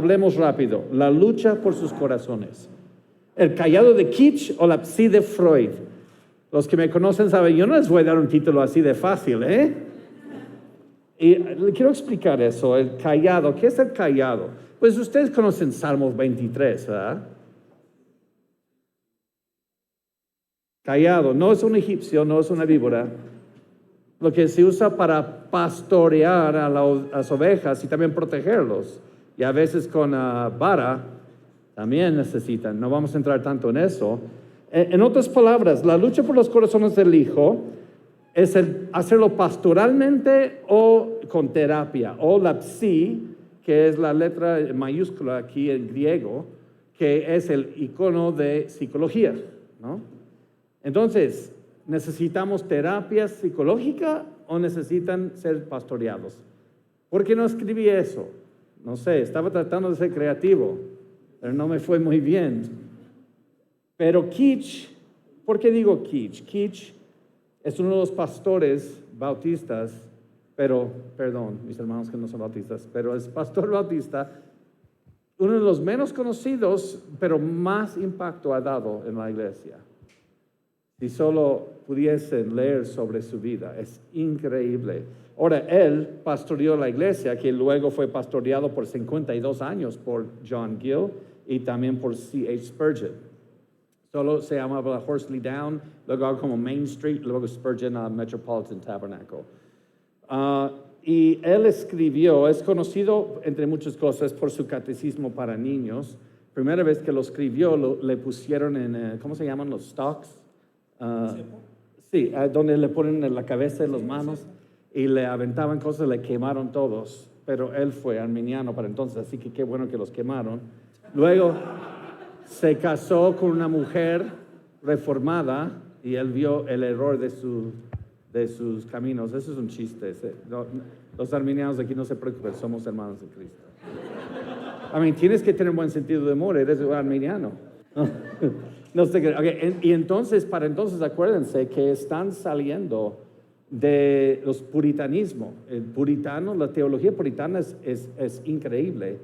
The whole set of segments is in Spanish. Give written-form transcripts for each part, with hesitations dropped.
hablemos rápido. La lucha por sus corazones. El callado de Kitsch o la psi de Freud. Los que me conocen saben, yo no les voy a dar un título así de fácil, ¿eh? Y le quiero explicar eso, el callado. ¿Qué es el callado? Pues ustedes conocen Salmos 23, ¿verdad? Callado, no es un egipcio, no es una víbora. Lo que se usa para pastorear a las ovejas y también protegerlos. Y a veces con vara también necesitan. No vamos a entrar tanto en eso. En otras palabras, la lucha por los corazones del hijo es el hacerlo pastoralmente o con terapia. O la psi, que es la letra mayúscula aquí en griego, que es el icono de psicología, ¿no? Entonces, ¿necesitamos terapia psicológica o necesitan ser pastoreados? ¿Por qué no escribí eso? No sé, estaba tratando de ser creativo, pero no me fue muy bien. Pero Kitsch, ¿por qué digo Kitsch? Kitsch es uno de los pastores bautistas, perdón, mis hermanos que no son bautistas, pero es pastor bautista, uno de los menos conocidos, pero más impacto ha dado en la iglesia. Si solo pudiesen leer sobre su vida, es increíble. Ahora, él pastoreó la iglesia, que luego fue pastoreado por 52 años por John Gill y también por C.H. Spurgeon. Solo se llamaba Horsley Down, luego como Main Street, luego Spurgeon Metropolitan Tabernacle. Y él escribió, es conocido entre muchas cosas por su catecismo para niños. Primera vez que lo escribió, le pusieron en, ¿cómo se llaman los stocks? Sí, donde le ponen en la cabeza y las manos y le aventaban cosas, le quemaron todos, pero él fue arminiano para entonces, así que qué bueno que los quemaron. Luego se casó con una mujer reformada y él vio el error de sus caminos. Eso es un chiste. No, los arminianos de aquí no se preocupen, somos hermanos de Cristo. Tienes que tener un buen sentido de humor, eres un arminiano. No sé qué. Okay. Y entonces, para entonces, acuérdense que están saliendo de los puritanismos. El puritano, la teología puritana es increíble,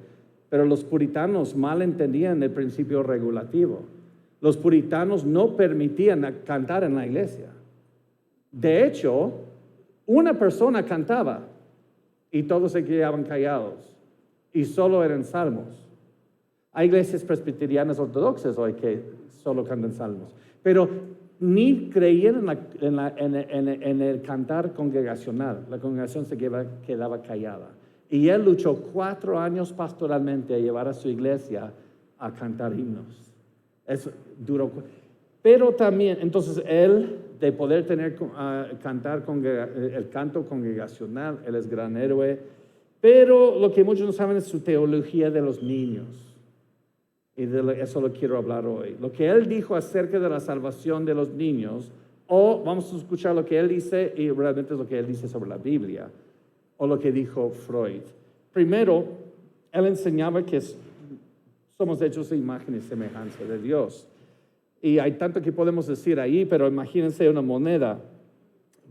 pero los puritanos mal entendían el principio regulativo. Los puritanos no permitían cantar en la iglesia. De hecho, una persona cantaba y todos se quedaban callados y solo eran salmos. Hay iglesias presbiterianas ortodoxas hoy que solo cantan salmos, pero ni creían en el cantar congregacional. La congregación se quedaba callada. Y él luchó 4 años pastoralmente a llevar a su iglesia a cantar himnos. Eso duró. Pero también, entonces, él, de poder cantar el canto congregacional, él es gran héroe. Pero lo que muchos no saben es su teología de los niños. Y de eso lo quiero hablar hoy. Lo que él dijo acerca de la salvación de los niños, o vamos a escuchar lo que él dice, y realmente es lo que él dice sobre la Biblia, o lo que dijo Freud. Primero, él enseñaba que somos hechos de imagen y semejanza de Dios. Y hay tanto que podemos decir ahí, pero imagínense una moneda.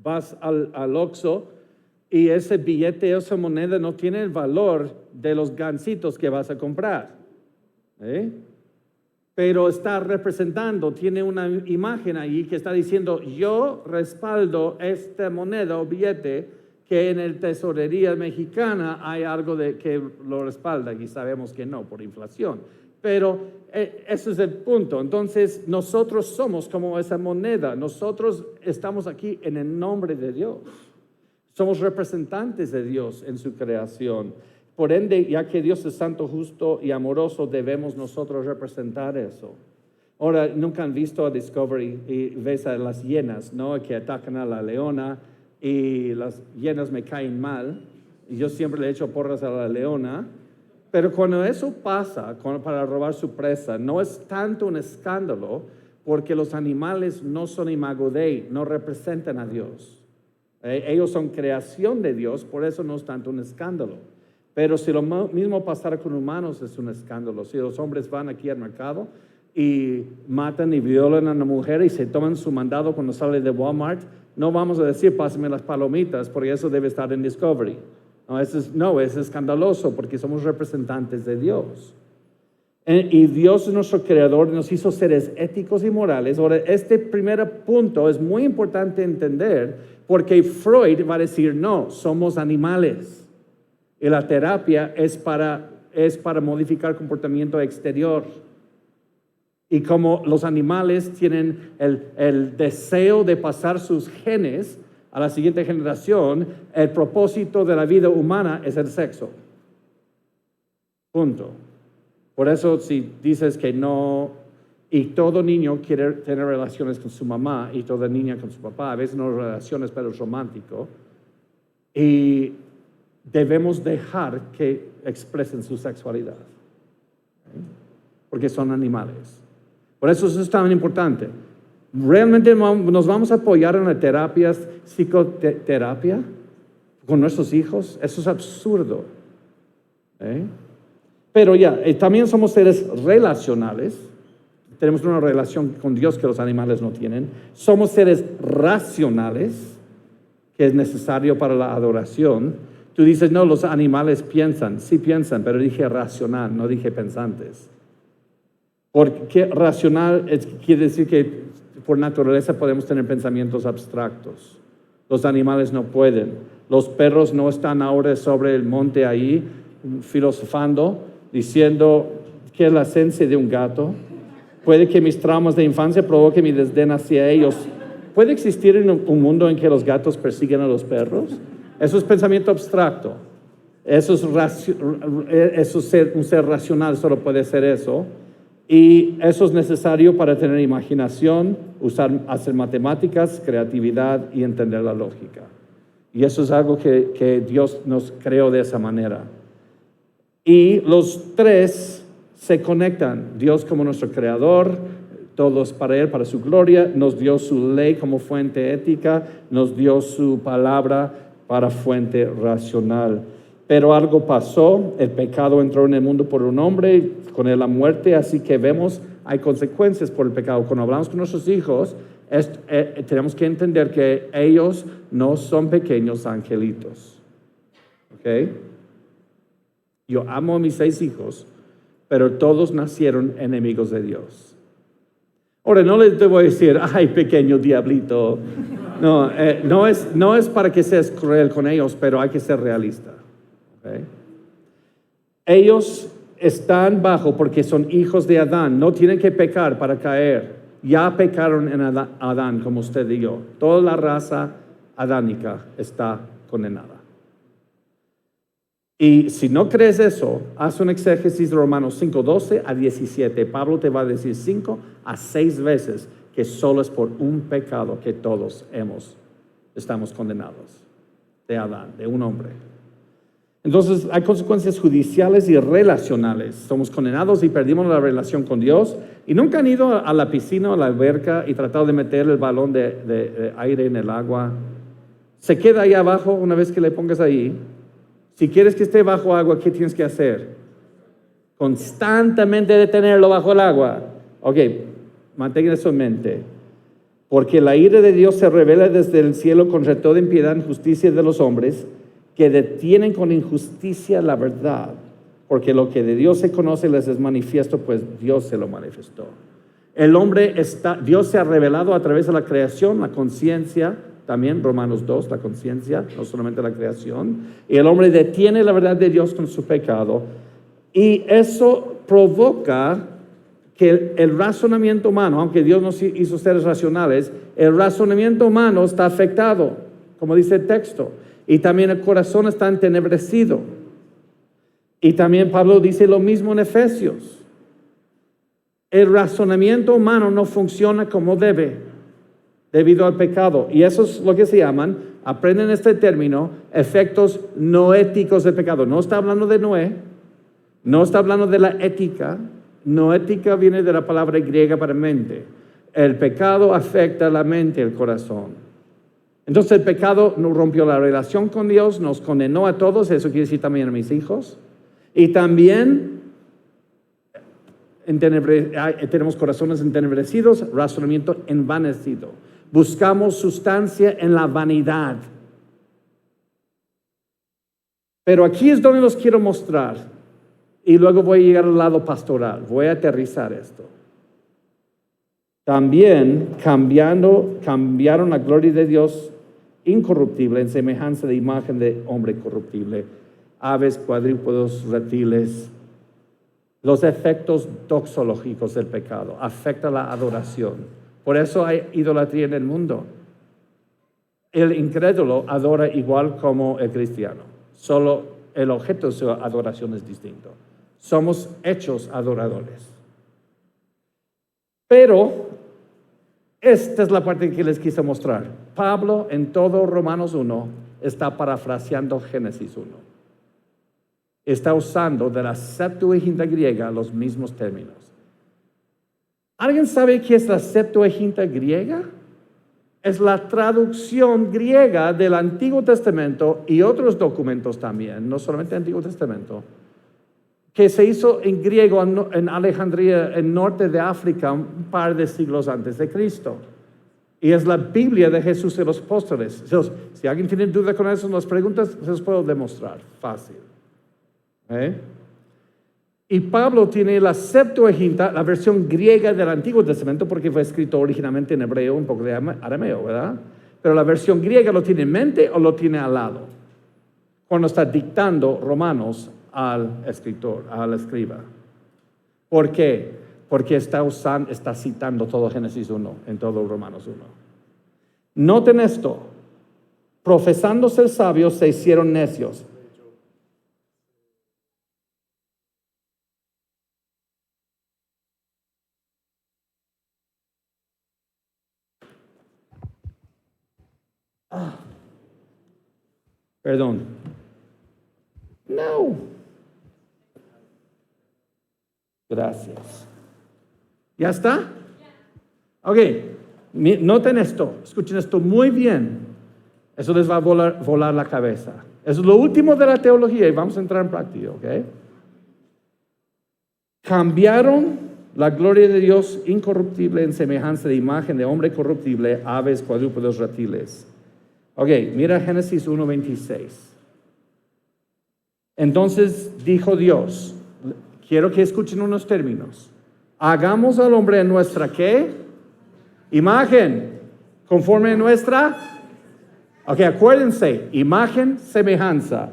Vas al Oxxo y ese billete, esa moneda no tiene el valor de los gansitos que vas a comprar. Pero está representando, tiene una imagen ahí que está diciendo, yo respaldo esta moneda o billete que en el tesorería mexicana hay algo que lo respalda y sabemos que no, por inflación. Pero ese es el punto. Entonces, nosotros somos como esa moneda. Nosotros estamos aquí en el nombre de Dios. Somos representantes de Dios en su creación. Por ende, ya que Dios es santo, justo y amoroso, debemos nosotros representar eso. Ahora, nunca han visto a Discovery y ves a las hienas, ¿no? Que atacan a la leona y las hienas me caen mal. Y yo siempre le echo porras a la leona. Pero cuando eso pasa, para robar su presa, no es tanto un escándalo porque los animales no son imago Dei, no representan a Dios. Ellos son creación de Dios, por eso no es tanto un escándalo. Pero si lo mismo pasara con humanos es un escándalo. Si los hombres van aquí al mercado y matan y violan a una mujer y se toman su mandado cuando sale de Walmart, no vamos a decir, pásame las palomitas, porque eso debe estar en Discovery. No, es escandaloso porque somos representantes de Dios. Y Dios es nuestro creador, nos hizo seres éticos y morales. Ahora, este primer punto es muy importante entender porque Freud va a decir, no, somos animales. Y la terapia es para modificar comportamiento exterior. Y como los animales tienen el deseo de pasar sus genes a la siguiente generación, el propósito de la vida humana es el sexo. Punto. Por eso si dices que no, y todo niño quiere tener relaciones con su mamá y toda niña con su papá, a veces no relaciones, pero es romántico, y debemos dejar que expresen su sexualidad, ¿okay? Porque son animales. Por eso es tan importante. ¿Realmente nos vamos a apoyar en las terapias, psicoterapia con nuestros hijos? Eso es absurdo. Pero también somos seres relacionales. Tenemos una relación con Dios que los animales no tienen. Somos seres racionales, que es necesario para la adoración. Tú dices, no, los animales piensan. Sí piensan, pero dije racional, no dije pensantes. Porque racional quiere decir que por naturaleza podemos tener pensamientos abstractos. Los animales no pueden. Los perros no están ahora sobre el monte ahí filosofando, diciendo que es la esencia de un gato. Puede que mis traumas de infancia provoquen mi desdén hacia ellos. ¿Puede existir un mundo en que los gatos persiguen a los perros? Eso es pensamiento abstracto. Eso es un ser racional, solo puede ser eso. Y eso es necesario para tener imaginación, hacer matemáticas, creatividad y entender la lógica. Y eso es algo que Dios nos creó de esa manera. Y los tres se conectan. Dios como nuestro creador, todos para Él, para su gloria, nos dio su ley como fuente ética, nos dio su palabra para fuente racional. Pero algo pasó, el pecado entró en el mundo por un hombre, con él la muerte, así que vemos, hay consecuencias por el pecado. Cuando hablamos con nuestros hijos, tenemos que entender que ellos no son pequeños angelitos. ¿Ok? Yo amo a mis 6 hijos, pero todos nacieron enemigos de Dios. Ahora, no les debo decir, ay, pequeño diablito. No, no es para que seas cruel con ellos, pero hay que ser realista. ¿Okay? Ellos están bajo porque son hijos de Adán. No tienen que pecar para caer. Ya pecaron en Adán, como usted y yo. Toda la raza adánica está condenada. Y si no crees eso, haz un exégesis de Romanos 5:12 a 17. Pablo te va a decir 5 a 6 veces que solo es por un pecado que todos estamos condenados. De Adán, de un hombre. Entonces hay consecuencias judiciales y relacionales. Somos condenados y perdimos la relación con Dios. Y nunca han ido a la piscina o a la alberca y tratado de meter el balón de aire en el agua. Se queda ahí abajo una vez que le pongas ahí. Si quieres que esté bajo agua, ¿qué tienes que hacer? Constantemente detenerlo bajo el agua. Ok, mantengan eso en mente. Porque la ira de Dios se revela desde el cielo contra toda impiedad e injusticia de los hombres, que detienen con injusticia la verdad, porque lo que de Dios se conoce les es manifiesto, pues Dios se lo manifestó. Dios se ha revelado a través de la creación, la conciencia, también Romanos 2, la conciencia, no solamente la creación, y el hombre detiene la verdad de Dios con su pecado, y eso provoca que el razonamiento humano, aunque Dios nos hizo seres racionales, el razonamiento humano está afectado, como dice el texto. Y también el corazón está entenebrecido. Y también Pablo dice lo mismo en Efesios. El razonamiento humano no funciona como debe debido al pecado. Y eso es lo que se llaman, aprenden este término, efectos no éticos del pecado. No está hablando de Noé, no está hablando de la ética. No ética viene de la palabra griega para mente. El pecado afecta la mente, el corazón. Entonces el pecado nos rompió la relación con Dios, nos condenó a todos, eso quiere decir también a mis hijos. Y también tenemos corazones entenebrecidos, razonamiento envanecido. Buscamos sustancia en la vanidad. Pero aquí es donde los quiero mostrar. Y luego voy a llegar al lado pastoral. Voy a aterrizar esto. También cambiaron la gloria de Dios incorruptible en semejanza de imagen de hombre corruptible. Aves, cuadrúpedos, reptiles. Los efectos doxológicos del pecado afectan la adoración. Por eso hay idolatría en el mundo. El incrédulo adora igual como el cristiano. Solo el objeto de su adoración es distinto. Somos hechos adoradores. Pero esta es la parte que les quise mostrar. Pablo en todo Romanos 1 está parafraseando Génesis 1. Está usando de la Septuaginta griega los mismos términos. ¿Alguien sabe qué es la Septuaginta griega? Es la traducción griega del Antiguo Testamento y otros documentos también, no solamente el Antiguo Testamento, que se hizo en griego en Alejandría, en norte de África, un par de siglos antes de Cristo. Y es la Biblia de Jesús y los apóstoles. Si alguien tiene duda con eso, las preguntas, se los puedo demostrar. Fácil. Y Pablo tiene la Septuaginta, la versión griega del Antiguo Testamento, porque fue escrito originalmente en hebreo, un poco de arameo, ¿verdad? Pero la versión griega lo tiene en mente o lo tiene al lado, cuando está dictando Romanos al escritor, al escriba. ¿Por qué? Porque está citando todo Génesis 1 en todo Romanos 1. Noten esto. Profesando ser sabios, se hicieron necios. Perdón. No. Gracias. ¿Ya está? Ok. Noten esto. Escuchen esto muy bien. Eso les va a volar la cabeza. Eso es lo último de la teología y vamos a entrar en práctica, ¿ok? Cambiaron la gloria de Dios incorruptible en semejanza de imagen de hombre corruptible, aves, cuadrúpedos, reptiles. Ok, mira Génesis 1:26. Entonces dijo Dios, quiero que escuchen unos términos. Hagamos al hombre en nuestra, ¿qué? Imagen, conforme a nuestra. Ok, acuérdense, imagen, semejanza.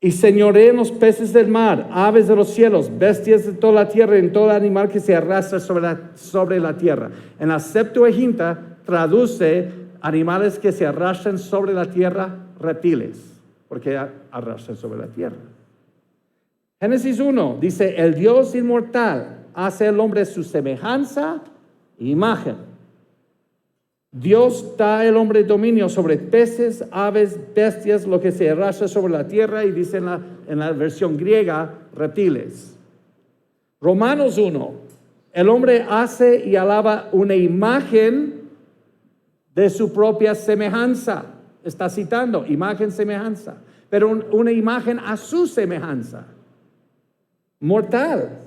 Y señoré en los peces del mar, aves de los cielos, bestias de toda la tierra, en todo animal que se arrastra sobre la tierra. En la Septuaginta traduce animales que se arrastran sobre la tierra, reptiles, porque arrastran sobre la tierra. Génesis 1 dice, el Dios inmortal hace al hombre su semejanza e imagen. Dios da al hombre dominio sobre peces, aves, bestias, lo que se arrastra sobre la tierra, y dice en la versión griega, reptiles. Romanos 1, el hombre hace y alaba una imagen de su propia semejanza. Está citando, imagen, semejanza. Pero una imagen a su semejanza. Mortal.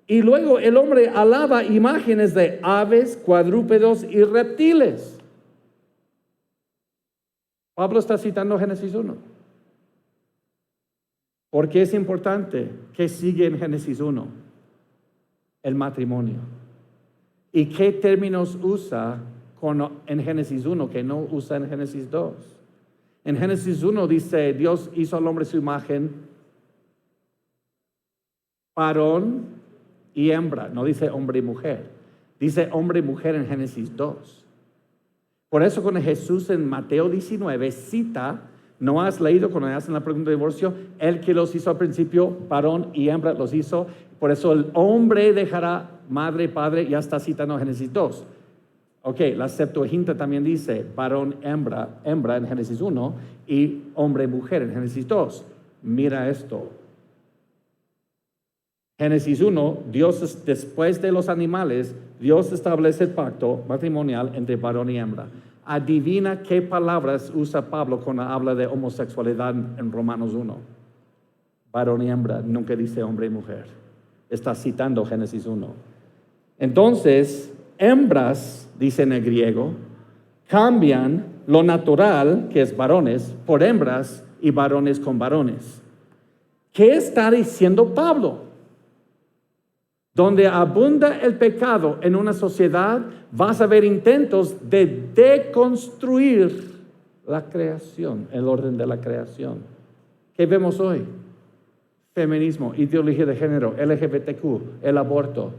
Y luego el hombre alaba imágenes de aves, cuadrúpedos y reptiles. Pablo está citando Génesis 1. ¿Por qué es importante? ¿Qué sigue en Génesis 1? El matrimonio. ¿Y qué términos usa en Génesis 1 que no usa en Génesis 2? En Génesis 1 dice, Dios hizo al hombre su imagen, varón y hembra. No dice hombre y mujer. Dice hombre y mujer en Génesis 2. Por eso cuando Jesús en Mateo 19 cita, ¿no has leído cuando hacen la pregunta de divorcio? El que los hizo al principio, varón y hembra los hizo. Por eso el hombre dejará madre y padre, ya está citando Génesis 2. Ok, la Septuaginta también dice varón, hembra en Génesis 1 y hombre y mujer en Génesis 2. Mira esto. Génesis 1, Dios, después de los animales, Dios establece el pacto matrimonial entre varón y hembra. Adivina qué palabras usa Pablo cuando habla de homosexualidad en Romanos 1. Varón y hembra, nunca dice hombre y mujer. Está citando Génesis 1. Entonces, hembras, dice en el griego, cambian lo natural, que es varones, por hembras y varones con varones. ¿Qué está diciendo Pablo? Donde abunda el pecado en una sociedad, vas a ver intentos de deconstruir la creación, el orden de la creación. ¿Qué vemos hoy? Feminismo, ideología de género, LGBTQ, el aborto.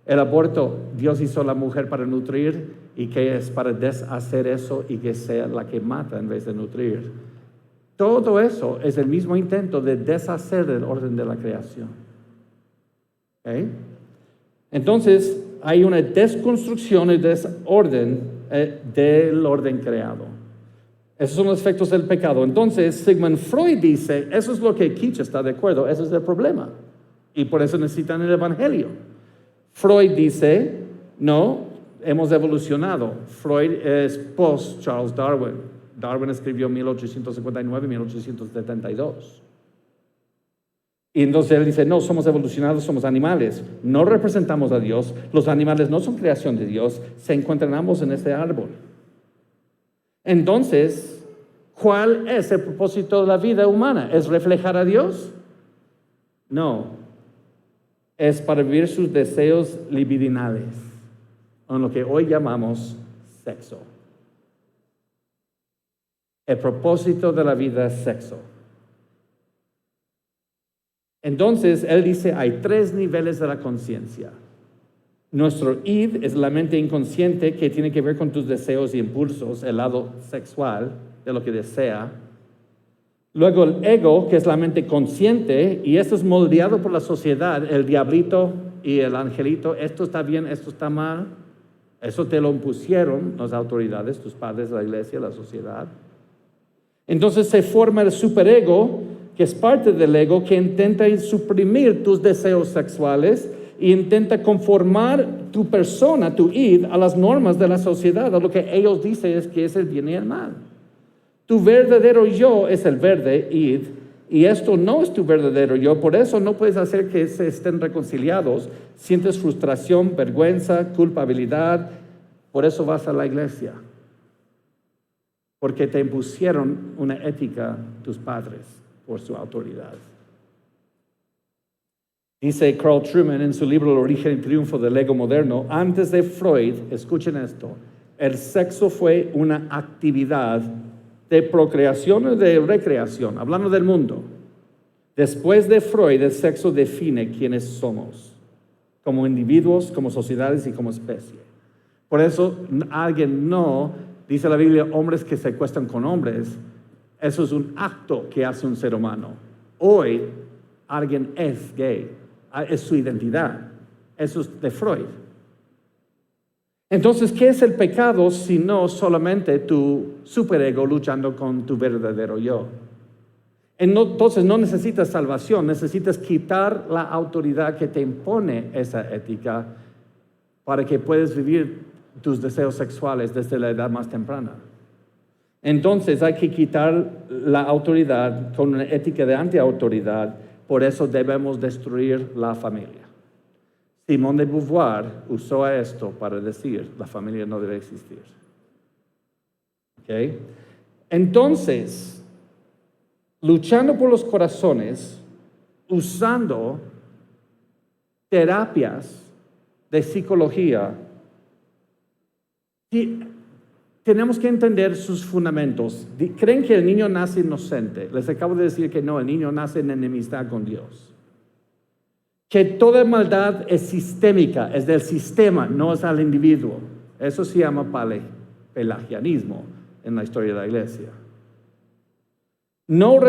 El aborto, Dios hizo a la mujer para nutrir, y que es para deshacer eso y que sea la que mata en vez de nutrir. Todo eso es el mismo intento de deshacer el orden de la creación. ¿Okay? Entonces, hay una desconstrucción y desorden del orden creado. Esos son los efectos del pecado. Entonces, Sigmund Freud dice, eso es lo que Kitsch está de acuerdo, ese es el problema. Y por eso necesitan el Evangelio. Freud dice, no, hemos evolucionado. Freud es post Charles Darwin. Darwin escribió 1859-1872. Y entonces él dice, no, somos evolucionados, somos animales. No representamos a Dios. Los animales no son creación de Dios. Se encuentran ambos en este árbol. Entonces, ¿cuál es el propósito de la vida humana? ¿Es reflejar a Dios? No. Es para vivir sus deseos libidinales, en lo que hoy llamamos sexo. El propósito de la vida es sexo. Entonces, él dice, hay 3 niveles de la conciencia. Nuestro id es la mente inconsciente que tiene que ver con tus deseos y impulsos, el lado sexual de lo que desea. Luego el ego, que es la mente consciente, y esto es moldeado por la sociedad, el diablito y el angelito, esto está bien, esto está mal. Eso te lo impusieron las autoridades, tus padres, la iglesia, la sociedad. Entonces se forma el superego, que es parte del ego, que intenta suprimir tus deseos sexuales e intenta conformar tu persona, tu id, a las normas de la sociedad, a lo que ellos dicen es que es el bien y el mal. Tu verdadero yo es el verde id, y esto no es tu verdadero yo, por eso no puedes hacer que se estén reconciliados. Sientes frustración, vergüenza, culpabilidad, por eso vas a la iglesia. Porque te impusieron una ética tus padres por su autoridad. Dice Carl Trueman en su libro El origen y triunfo del ego moderno, antes de Freud, escuchen esto, el sexo fue una actividad de procreación o de recreación, hablando del mundo. Después de Freud, el sexo define quiénes somos, como individuos, como sociedades y como especie. Por eso alguien no, dice la Biblia, hombres que se acuestan con hombres, eso es un acto que hace un ser humano. Hoy, alguien es gay, es su identidad, eso es de Freud. Entonces, ¿qué es el pecado si no solamente tu superego luchando con tu verdadero yo? Entonces no necesitas salvación, necesitas quitar la autoridad que te impone esa ética para que puedas vivir tus deseos sexuales desde la edad más temprana. Entonces hay que quitar la autoridad con una ética de antiautoridad, por eso debemos destruir la familia. Simone de Beauvoir usó esto para decir, la familia no debe existir. ¿Okay? Entonces, luchando por los corazones, usando terapias de psicología, tenemos que entender sus fundamentos. ¿Creen que el niño nace inocente? Les acabo de decir que no, el niño nace en enemistad con Dios. Que toda maldad es sistémica, es del sistema, no es al individuo. Eso se llama pelagianismo en la historia de la iglesia. No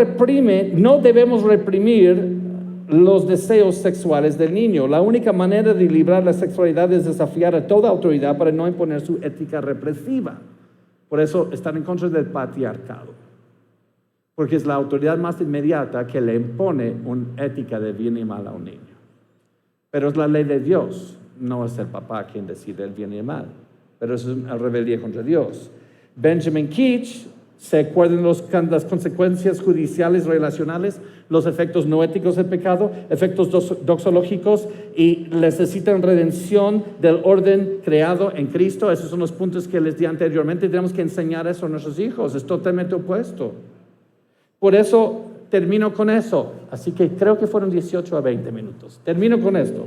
debemos reprimir los deseos sexuales del niño. La única manera de librar la sexualidad es desafiar a toda autoridad para no imponer su ética represiva. Por eso están en contra del patriarcado. Porque es la autoridad más inmediata que le impone una ética de bien y mal a un niño. Pero es la ley de Dios, no es el papá quien decide el bien y el mal. Pero eso es una rebeldía contra Dios. Benjamin Keach ¿Se acuerdan las consecuencias judiciales relacionales, los efectos no éticos del pecado, efectos doxológicos y necesitan redención del orden creado en Cristo? Esos son los puntos que les di anteriormente. Tenemos que enseñar eso a nuestros hijos. Es totalmente opuesto. Por eso termino con eso. Así que creo que fueron 18 a 20 minutos. Termino con esto.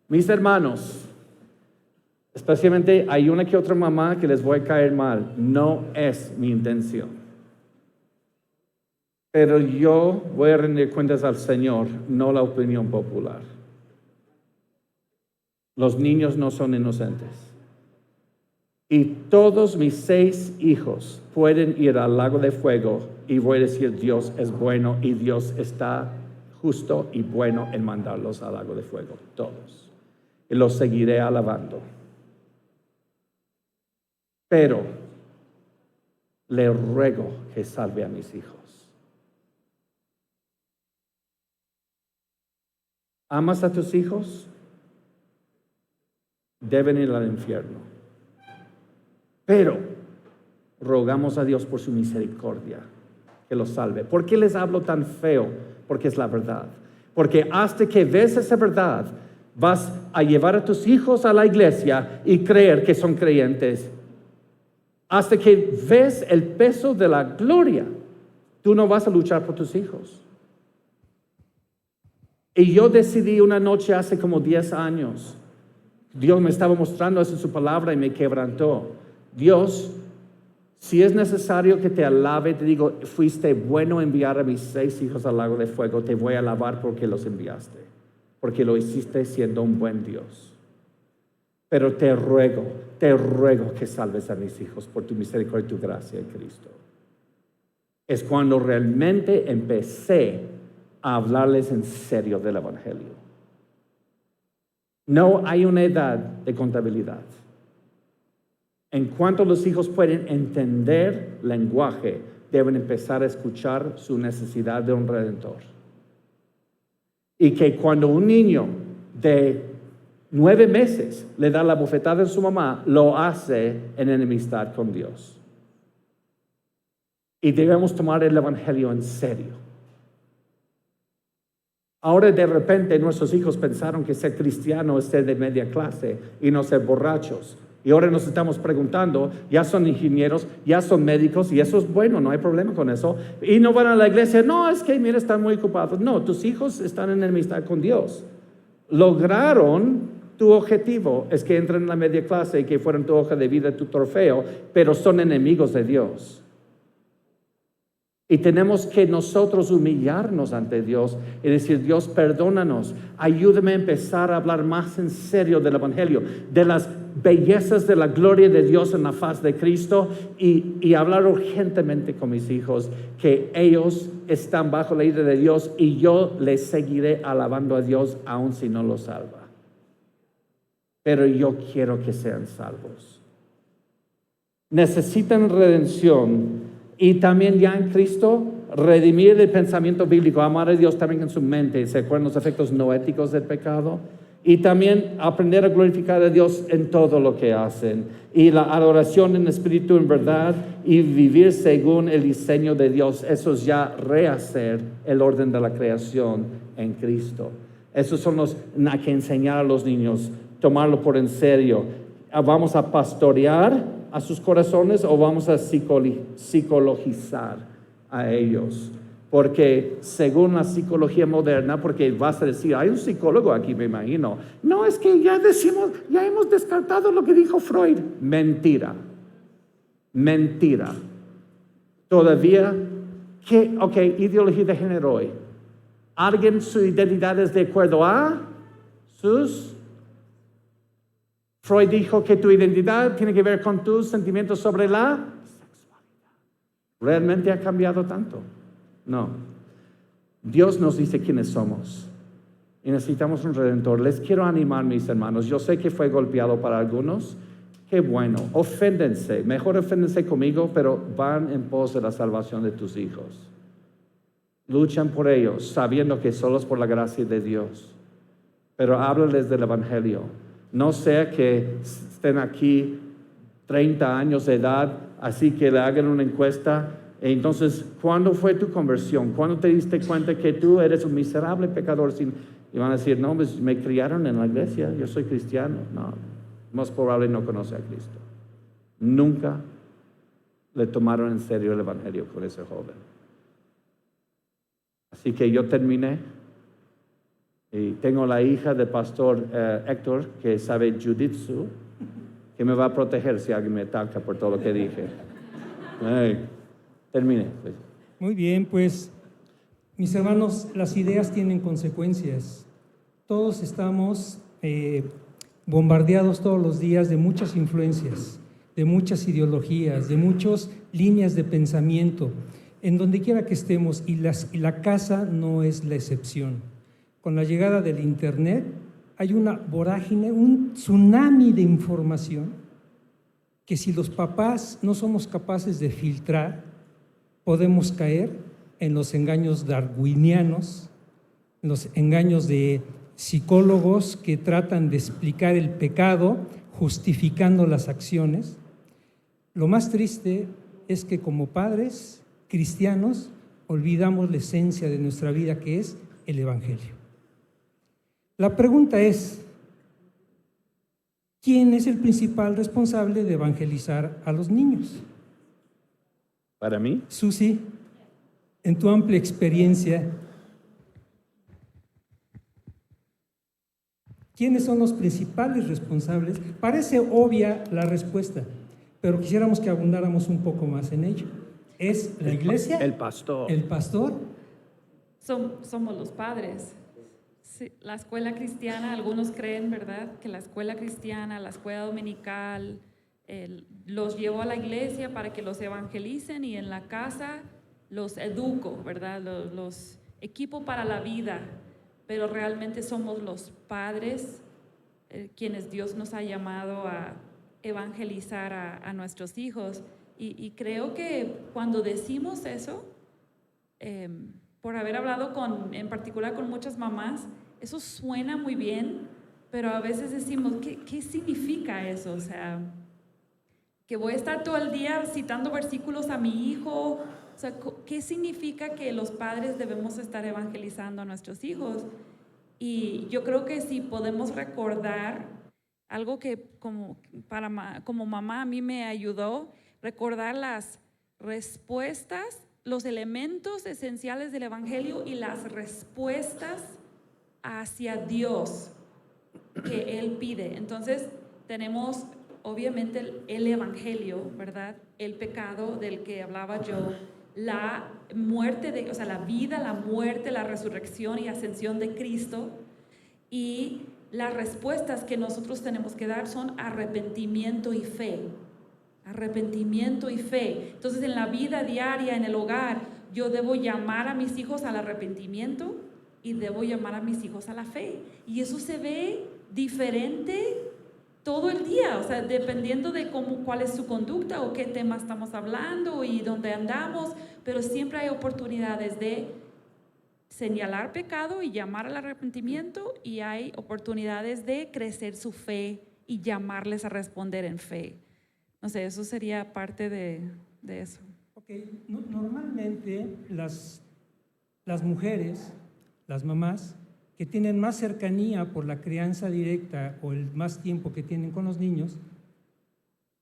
Mis hermanos, especialmente hay una que otra mamá que les voy a caer mal. No es mi intención. Pero yo voy a rendir cuentas al Señor, no la opinión popular. Los niños no son inocentes. Y todos mis 6 hijos pueden ir al lago de fuego y voy a decir Dios es bueno y Dios está justo y bueno en mandarlos al lago de fuego. Todos. Y los seguiré alabando. Pero le ruego que salve a mis hijos. ¿Amas a tus hijos? Deben ir al infierno. Pero rogamos a Dios por su misericordia que los salve. ¿Por qué les hablo tan feo? Porque es la verdad. Porque hasta que ves esa verdad, vas a llevar a tus hijos a la iglesia y creer que son creyentes. Hasta que ves el peso de la gloria, tú no vas a luchar por tus hijos. Y yo decidí una noche hace como 10 años, Dios me estaba mostrando eso en su palabra y me quebrantó. Dios, si es necesario que te alabe, te digo, fuiste bueno enviar a mis 6 hijos al lago de fuego, te voy a alabar porque los enviaste, porque lo hiciste siendo un buen Dios. Pero te ruego que salves a mis hijos por tu misericordia y tu gracia en Cristo. Es cuando realmente empecé a hablarles en serio del Evangelio. No hay una edad de contabilidad. En cuanto los hijos pueden entender lenguaje, deben empezar a escuchar su necesidad de un redentor. Y que cuando un niño de 9 meses le da la bofetada a su mamá, lo hace en enemistad con Dios. Y debemos tomar el Evangelio en serio. Ahora de repente nuestros hijos pensaron que ser cristiano es ser de media clase y no ser borrachos. Y ahora nos estamos preguntando, ya son ingenieros, ya son médicos, y eso es bueno, no hay problema con eso. Y no van a la iglesia, no, es que mira, están muy ocupados. No, tus hijos están en enemistad con Dios. Lograron tu objetivo, es que entren en la media clase y que fueran tu hoja de vida, tu trofeo, pero son enemigos de Dios. Y tenemos que nosotros humillarnos ante Dios y decir, Dios, perdónanos, ayúdame a empezar a hablar más en serio del Evangelio, de las bellezas de la gloria de Dios en la faz de Cristo y hablar urgentemente con mis hijos, que ellos están bajo la ira de Dios y yo les seguiré alabando a Dios aun si no los salva. Pero yo quiero que sean salvos. Necesitan redención. Y también ya en Cristo, redimir el pensamiento bíblico, amar a Dios también en su mente, se acuerdan los efectos no éticos del pecado. Y también aprender a glorificar a Dios en todo lo que hacen. Y la adoración en espíritu, en verdad, y vivir según el diseño de Dios. Eso es ya rehacer el orden de la creación en Cristo. Esos son los que enseñar a los niños, tomarlo por en serio. Vamos a pastorear a sus corazones o vamos a psicologizar a ellos. Porque según la psicología moderna, porque vas a decir, hay un psicólogo aquí, me imagino. No, es que ya hemos descartado lo que dijo Freud. Mentira. Todavía, ideología de género hoy. ¿Alguien su identidad es de acuerdo a sus? Freud dijo que tu identidad tiene que ver con tus sentimientos sobre la sexualidad. ¿Realmente ha cambiado tanto? No. Dios nos dice quiénes somos y necesitamos un redentor. Les quiero animar, mis hermanos. Yo sé que fue golpeado para algunos. Qué bueno. Oféndense. Mejor oféndense conmigo, pero van en pos de la salvación de tus hijos. Luchan por ellos, sabiendo que solo es por la gracia de Dios. Pero háblales del Evangelio. No sea que estén aquí 30 años de edad, así que le hagan una encuesta. Entonces, ¿cuándo fue tu conversión? ¿Cuándo te diste cuenta que tú eres un miserable pecador? Y van a decir, no, pues me criaron en la iglesia, yo soy cristiano. No, más probable no conoce a Cristo. Nunca le tomaron en serio el evangelio con ese joven. Así que yo terminé. Y tengo la hija del pastor Héctor, que sabe jiu-jitsu, que me va a proteger si alguien me ataca por todo lo que dije. Terminé. Pues. Muy bien, pues, mis hermanos, las ideas tienen consecuencias. Todos estamos bombardeados todos los días de muchas influencias, de muchas ideologías, de muchas líneas de pensamiento, en donde quiera que estemos, y la casa no es la excepción. Con la llegada del Internet hay una vorágine, un tsunami de información que si los papás no somos capaces de filtrar, podemos caer en los engaños darwinianos, en los engaños de psicólogos que tratan de explicar el pecado justificando las acciones. Lo más triste es que como padres cristianos olvidamos la esencia de nuestra vida, que es el Evangelio. La pregunta es, ¿quién es el principal responsable de evangelizar a los niños? ¿Para mí? Susi, en tu amplia experiencia, ¿quiénes son los principales responsables? Parece obvia la respuesta, pero quisiéramos que abundáramos un poco más en ello. ¿Es la iglesia? El pastor. ¿El pastor? Somos los padres. Sí, la escuela cristiana, algunos creen, ¿verdad?, que la escuela cristiana, la escuela dominical, los llevo a la iglesia para que los evangelicen y en la casa los educo, ¿verdad?, los equipo para la vida, pero realmente somos los padres quienes Dios nos ha llamado a evangelizar a nuestros hijos. Y creo que cuando decimos eso, por haber hablado en particular con muchas mamás, eso suena muy bien, pero a veces decimos, ¿qué significa eso? O sea, que voy a estar todo el día citando versículos a mi hijo. O sea, ¿qué significa que los padres debemos estar evangelizando a nuestros hijos? Y yo creo que si podemos recordar algo que como mamá a mí me ayudó, recordar las respuestas, los elementos esenciales del Evangelio y las respuestas hacia Dios que Él pide. Entonces tenemos obviamente el Evangelio, ¿verdad? El pecado del que hablaba yo, la muerte, o sea, la vida, la muerte, la resurrección y ascensión de Cristo, y las respuestas que nosotros tenemos que dar son arrepentimiento y fe. Arrepentimiento y fe. Entonces, en la vida diaria, en el hogar, yo debo llamar a mis hijos al arrepentimiento y debo llamar a mis hijos a la fe. Y eso se ve diferente todo el día, o sea, dependiendo de cuál es su conducta o qué tema estamos hablando y dónde andamos, pero siempre hay oportunidades de señalar pecado y llamar al arrepentimiento, y hay oportunidades de crecer su fe y llamarles a responder en fe. No sé, eso sería parte de eso. Ok, normalmente las mujeres, las mamás, que tienen más cercanía por la crianza directa o el más tiempo que tienen con los niños,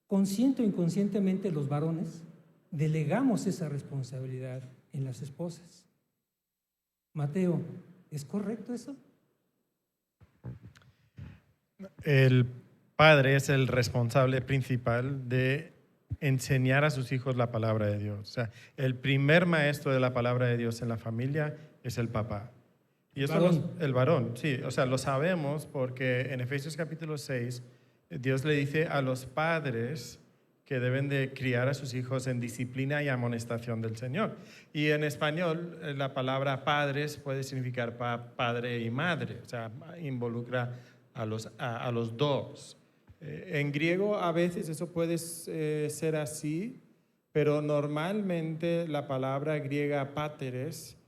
consciente o inconscientemente los varones delegamos esa responsabilidad en las esposas. Mateo, ¿es correcto eso? El padre es el responsable principal de enseñar a sus hijos la palabra de Dios. O sea, el primer maestro de la palabra de Dios en la familia es el papá. Y eso el varón, sí. O sea, lo sabemos porque en Efesios capítulo 6, Dios le dice a los padres que deben de criar a sus hijos en disciplina y amonestación del Señor. Y en español, la palabra padres puede significar padre y madre. O sea, involucra a los dos. En griego a veces eso puede ser así, pero normalmente la palabra griega pateres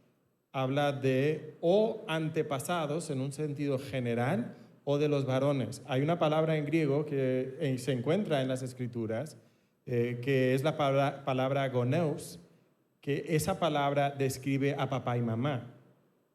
habla de o antepasados en un sentido general o de los varones. Hay una palabra en griego que se encuentra en las Escrituras, que es la palabra goneus, que esa palabra describe a papá y mamá.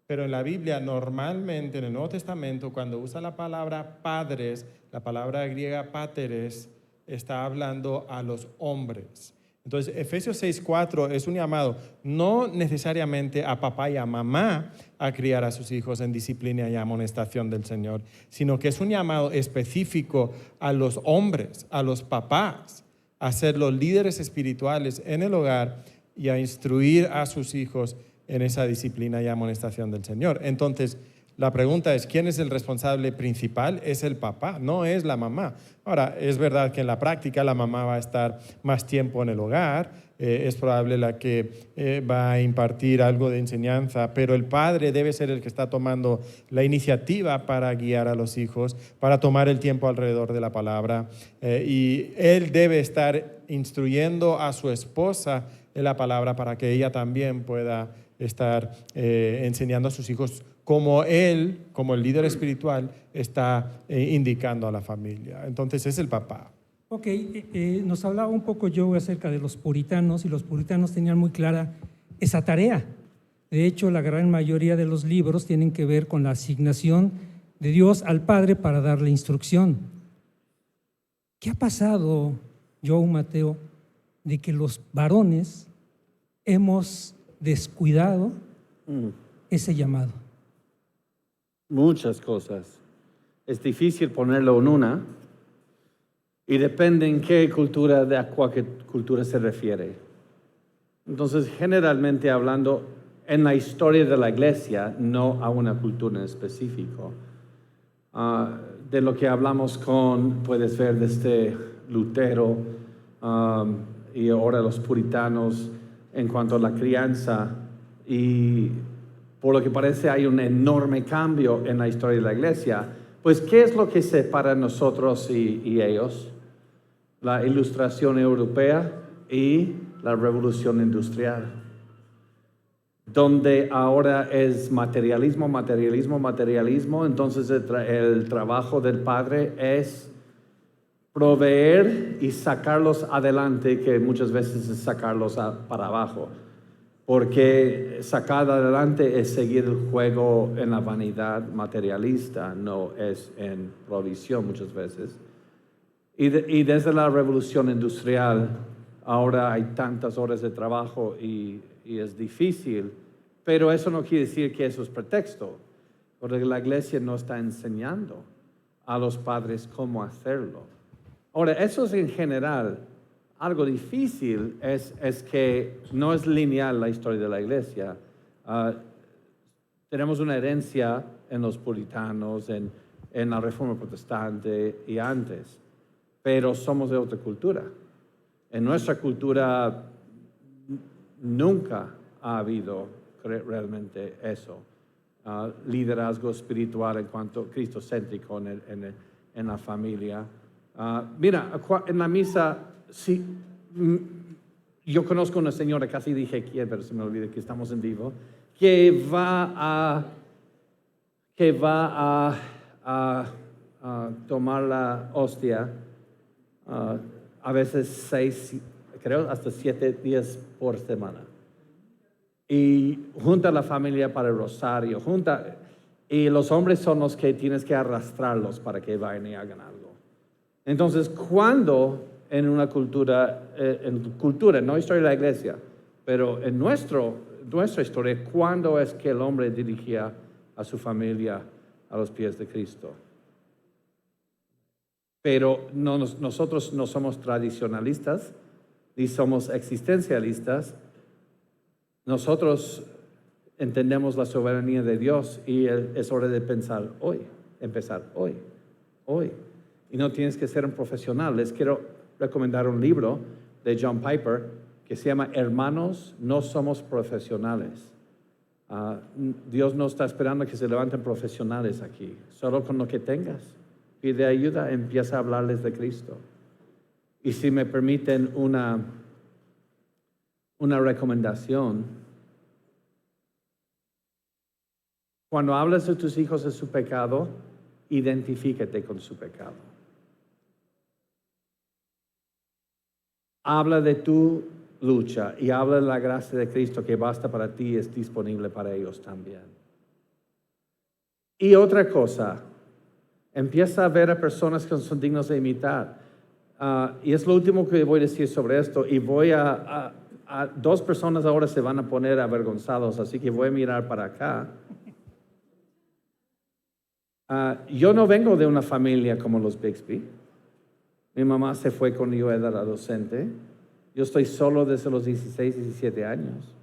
Pero en la Biblia, normalmente en el Nuevo Testamento, cuando usa la palabra padres, la palabra griega pateres, está hablando a los hombres. Entonces, Efesios 6:4 es un llamado no necesariamente a papá y a mamá a criar a sus hijos en disciplina y amonestación del Señor, sino que es un llamado específico a los hombres, a los papás, a ser los líderes espirituales en el hogar y a instruir a sus hijos en esa disciplina y amonestación del Señor. Entonces, la pregunta es, ¿quién es el responsable principal? Es el papá, no es la mamá. Ahora, es verdad que en la práctica la mamá va a estar más tiempo en el hogar, es probable la que va a impartir algo de enseñanza, pero el padre debe ser el que está tomando la iniciativa para guiar a los hijos, para tomar el tiempo alrededor de la palabra, y él debe estar instruyendo a su esposa en la palabra para que ella también pueda estar enseñando a sus hijos como él, como el líder espiritual, está indicando a la familia. Entonces es el papá. Ok, nos hablaba un poco Joe acerca de los puritanos, y los puritanos tenían muy clara esa tarea. De hecho, la gran mayoría de los libros tienen que ver con la asignación de Dios al Padre para darle instrucción. ¿Qué ha pasado, Joe, Mateo, de que los varones hemos descuidado ese llamado? Muchas cosas. Es difícil ponerlo en una y depende en qué cultura, de a cuál cultura se refiere. Entonces, generalmente hablando, en la historia de la iglesia, no a una cultura en específico. De lo que hablamos puedes ver desde Lutero y ahora los puritanos en cuanto a la crianza, y por lo que parece hay un enorme cambio en la historia de la iglesia. Pues, ¿qué es lo que separa nosotros y ellos? La Ilustración europea y la Revolución Industrial, donde ahora es materialismo, entonces el trabajo del padre es proveer y sacarlos adelante, que muchas veces es sacarlos para abajo, porque sacar adelante es seguir el juego en la vanidad materialista, no es en provisión muchas veces. Y desde la revolución industrial, ahora hay tantas horas de trabajo y es difícil, pero eso no quiere decir que eso es pretexto, porque la iglesia no está enseñando a los padres cómo hacerlo. Ahora, eso es en general. Algo difícil es que no es lineal la historia de la iglesia. Tenemos una herencia en los puritanos, en la Reforma Protestante y antes, pero somos de otra cultura. En nuestra cultura nunca ha habido realmente eso. Liderazgo espiritual en cuanto cristocéntrico en la familia. Mira, en la misa, sí, yo conozco una señora, casi dije quién, pero se me olvida que estamos en vivo, que va a tomar la hostia a veces 6, creo, hasta 7 días por semana. Y junta a la familia para el rosario, y los hombres son los que tienes que arrastrarlos para que vayan y hagan algo. Entonces, ¿cuándo en una cultura, no historia de la iglesia, pero en nuestra historia, cuándo es que el hombre dirigía a su familia a los pies de Cristo? Pero nosotros no somos tradicionalistas, ni somos existencialistas. Nosotros entendemos la soberanía de Dios y es hora de empezar hoy. Y no tienes que ser un profesional. Les quiero recomendar un libro de John Piper que se llama Hermanos, no somos profesionales. Dios no está esperando que se levanten profesionales aquí. Solo con lo que tengas, pide ayuda, empieza a hablarles de Cristo. Y si me permiten una recomendación, cuando hablas de tus hijos de su pecado identifícate con su pecado. Habla de tu lucha y habla de la gracia de Cristo que basta para ti y es disponible para ellos también. Y otra cosa, empieza a ver a personas que son dignos de imitar. Y es lo último que voy a decir sobre esto. Y dos personas ahora se van a poner avergonzados, así que voy a mirar para acá. Yo no vengo de una familia como los Bixby. Mi mamá se fue cuando yo era adolescente. Yo estoy solo desde los 16, 17 años.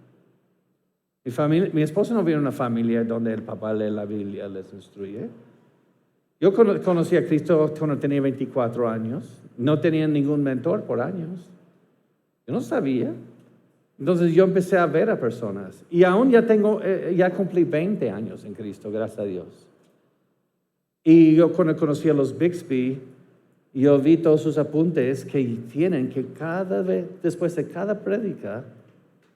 Mi esposo no viene de una familia donde el papá lee la Biblia, les instruye. Yo conocí a Cristo cuando tenía 24 años. No tenía ningún mentor por años. Yo no sabía. Entonces yo empecé a ver a personas. Y aún ya cumplí 20 años en Cristo, gracias a Dios. Y yo cuando conocí a los Bixby, yo vi todos sus apuntes que tienen que cada vez, después de cada prédica,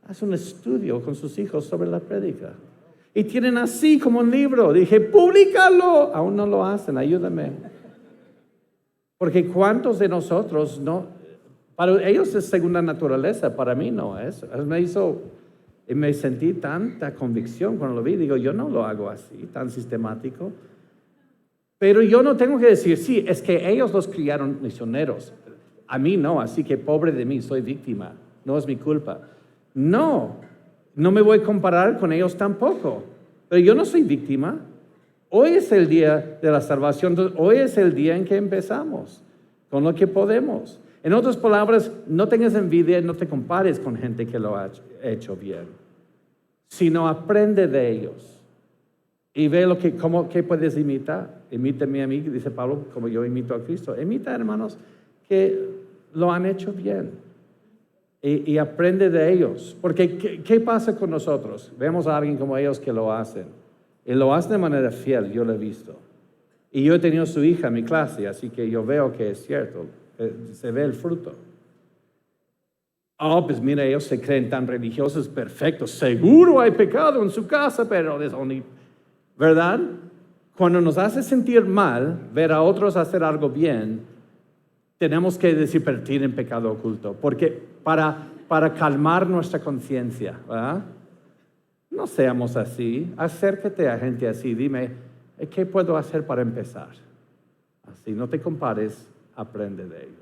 hace un estudio con sus hijos sobre la prédica. Y tienen así como un libro. Dije, públicalo. Aún no lo hacen, ayúdame. Porque ¿cuántos de nosotros no? Para ellos es segunda naturaleza, para mí no es. Me sentí tanta convicción cuando lo vi. Digo, yo no lo hago así, tan sistemático. Pero yo no tengo que decir, sí, es que ellos los criaron misioneros. A mí no, así que pobre de mí, soy víctima. No es mi culpa. No me voy a comparar con ellos tampoco. Pero yo no soy víctima. Hoy es el día de la salvación. Hoy es el día en que empezamos con lo que podemos. En otras palabras, no tengas envidia, no te compares con gente que lo ha hecho bien, sino aprende de ellos. Y ve qué puedes imitar. Imítame a mí, dice Pablo, como yo imito a Cristo. Imita a hermanos que lo han hecho bien. Y aprende de ellos. Porque ¿qué pasa con nosotros? Vemos a alguien como ellos que lo hacen. Y lo hacen de manera fiel, yo lo he visto. Y yo he tenido su hija en mi clase, así que yo veo que es cierto. Se ve el fruto. Pues mira, ellos se creen tan religiosos, perfectos. Seguro hay pecado en su casa, pero es only... ¿Verdad? Cuando nos hace sentir mal ver a otros hacer algo bien, tenemos que decir, pero tienen pecado oculto. Porque para calmar nuestra conciencia, ¿verdad? No seamos así. Acércate a gente así. Dime, ¿qué puedo hacer para empezar? Así, no te compares, aprende de ellos.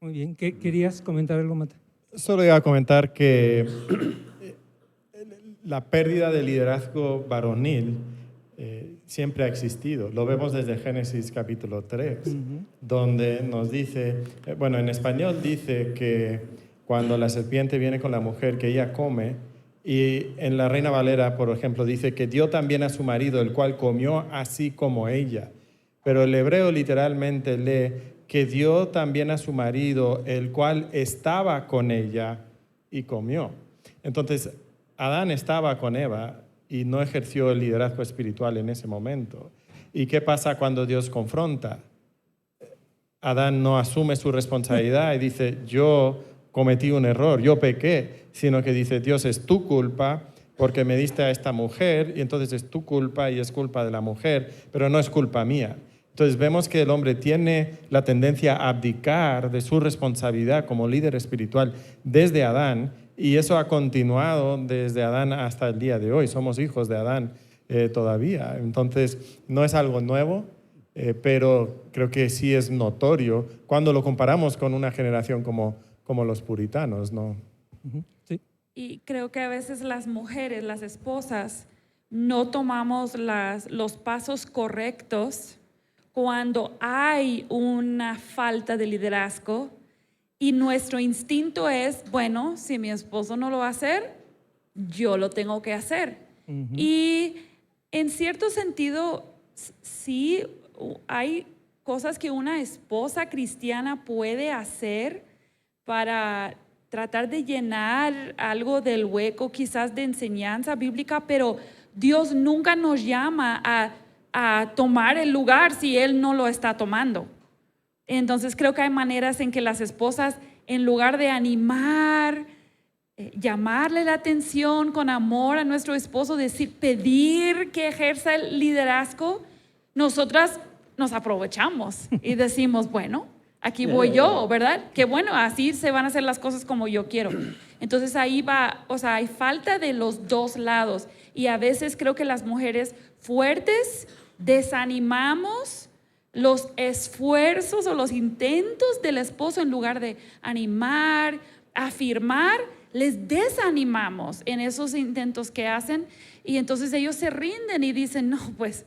Muy bien. ¿Querías comentar algo, Mata? Solo iba a comentar que la pérdida de liderazgo varonil siempre ha existido. Lo vemos desde Génesis capítulo 3, donde nos dice, en español dice que cuando la serpiente viene con la mujer, que ella come, y en la Reina Valera, por ejemplo, dice que dio también a su marido, el cual comió así como ella. Pero el hebreo literalmente lee que dio también a su marido, el cual estaba con ella y comió. Entonces, Adán estaba con Eva y no ejerció el liderazgo espiritual en ese momento. ¿Y qué pasa cuando Dios confronta? Adán no asume su responsabilidad y dice, yo cometí un error, yo pequé, sino que dice, Dios, es tu culpa porque me diste a esta mujer y entonces es tu culpa y es culpa de la mujer, pero no es culpa mía. Entonces vemos que el hombre tiene la tendencia a abdicar de su responsabilidad como líder espiritual desde Adán. Y eso ha continuado desde Adán hasta el día de hoy. Somos hijos de Adán todavía. Entonces, no es algo nuevo, pero creo que sí es notorio cuando lo comparamos con una generación como los puritanos, ¿no? Sí. Y creo que a veces las mujeres, las esposas, no tomamos los pasos correctos cuando hay una falta de liderazgo. Y nuestro instinto es, bueno, si mi esposo no lo va a hacer, yo lo tengo que hacer. Y en cierto sentido, sí hay cosas que una esposa cristiana puede hacer para tratar de llenar algo del hueco quizás de enseñanza bíblica, pero Dios nunca nos llama a tomar el lugar si Él no lo está tomando. Entonces creo que hay maneras en que las esposas, en lugar de animar, llamarle la atención con amor a nuestro esposo, pedir que ejerza el liderazgo, nosotras nos aprovechamos y decimos, bueno, aquí voy yo, ¿verdad? Que bueno, así se van a hacer las cosas como yo quiero. Entonces ahí va, o sea, hay falta de los dos lados. Y a veces creo que las mujeres fuertes desanimamos los esfuerzos o los intentos del esposo en lugar de animar, afirmar, les desanimamos en esos intentos que hacen y entonces ellos se rinden y dicen, no, pues,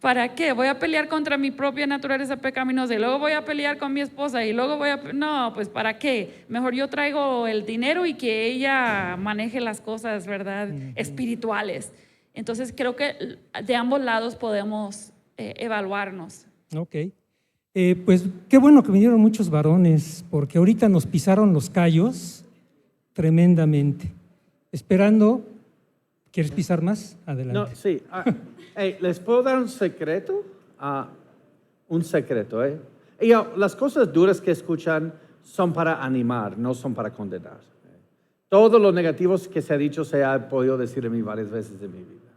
¿para qué? Voy a pelear contra mi propia naturaleza pecaminosa y luego voy a pelear con mi esposa y luego no, pues, ¿para qué? Mejor yo traigo el dinero y que ella maneje las cosas, ¿verdad? Espirituales. Entonces creo que de ambos lados podemos evaluarnos. Ok. Pues qué bueno que vinieron muchos varones, porque ahorita nos pisaron los callos tremendamente. Esperando, ¿quieres pisar más? Adelante. No, sí. Hey, ¿les puedo dar un secreto? Un secreto, ¿eh? Y, las cosas duras que escuchan son para animar, no son para condenar. Todo lo negativo que se ha dicho se ha podido decir a mí varias veces en mi vida.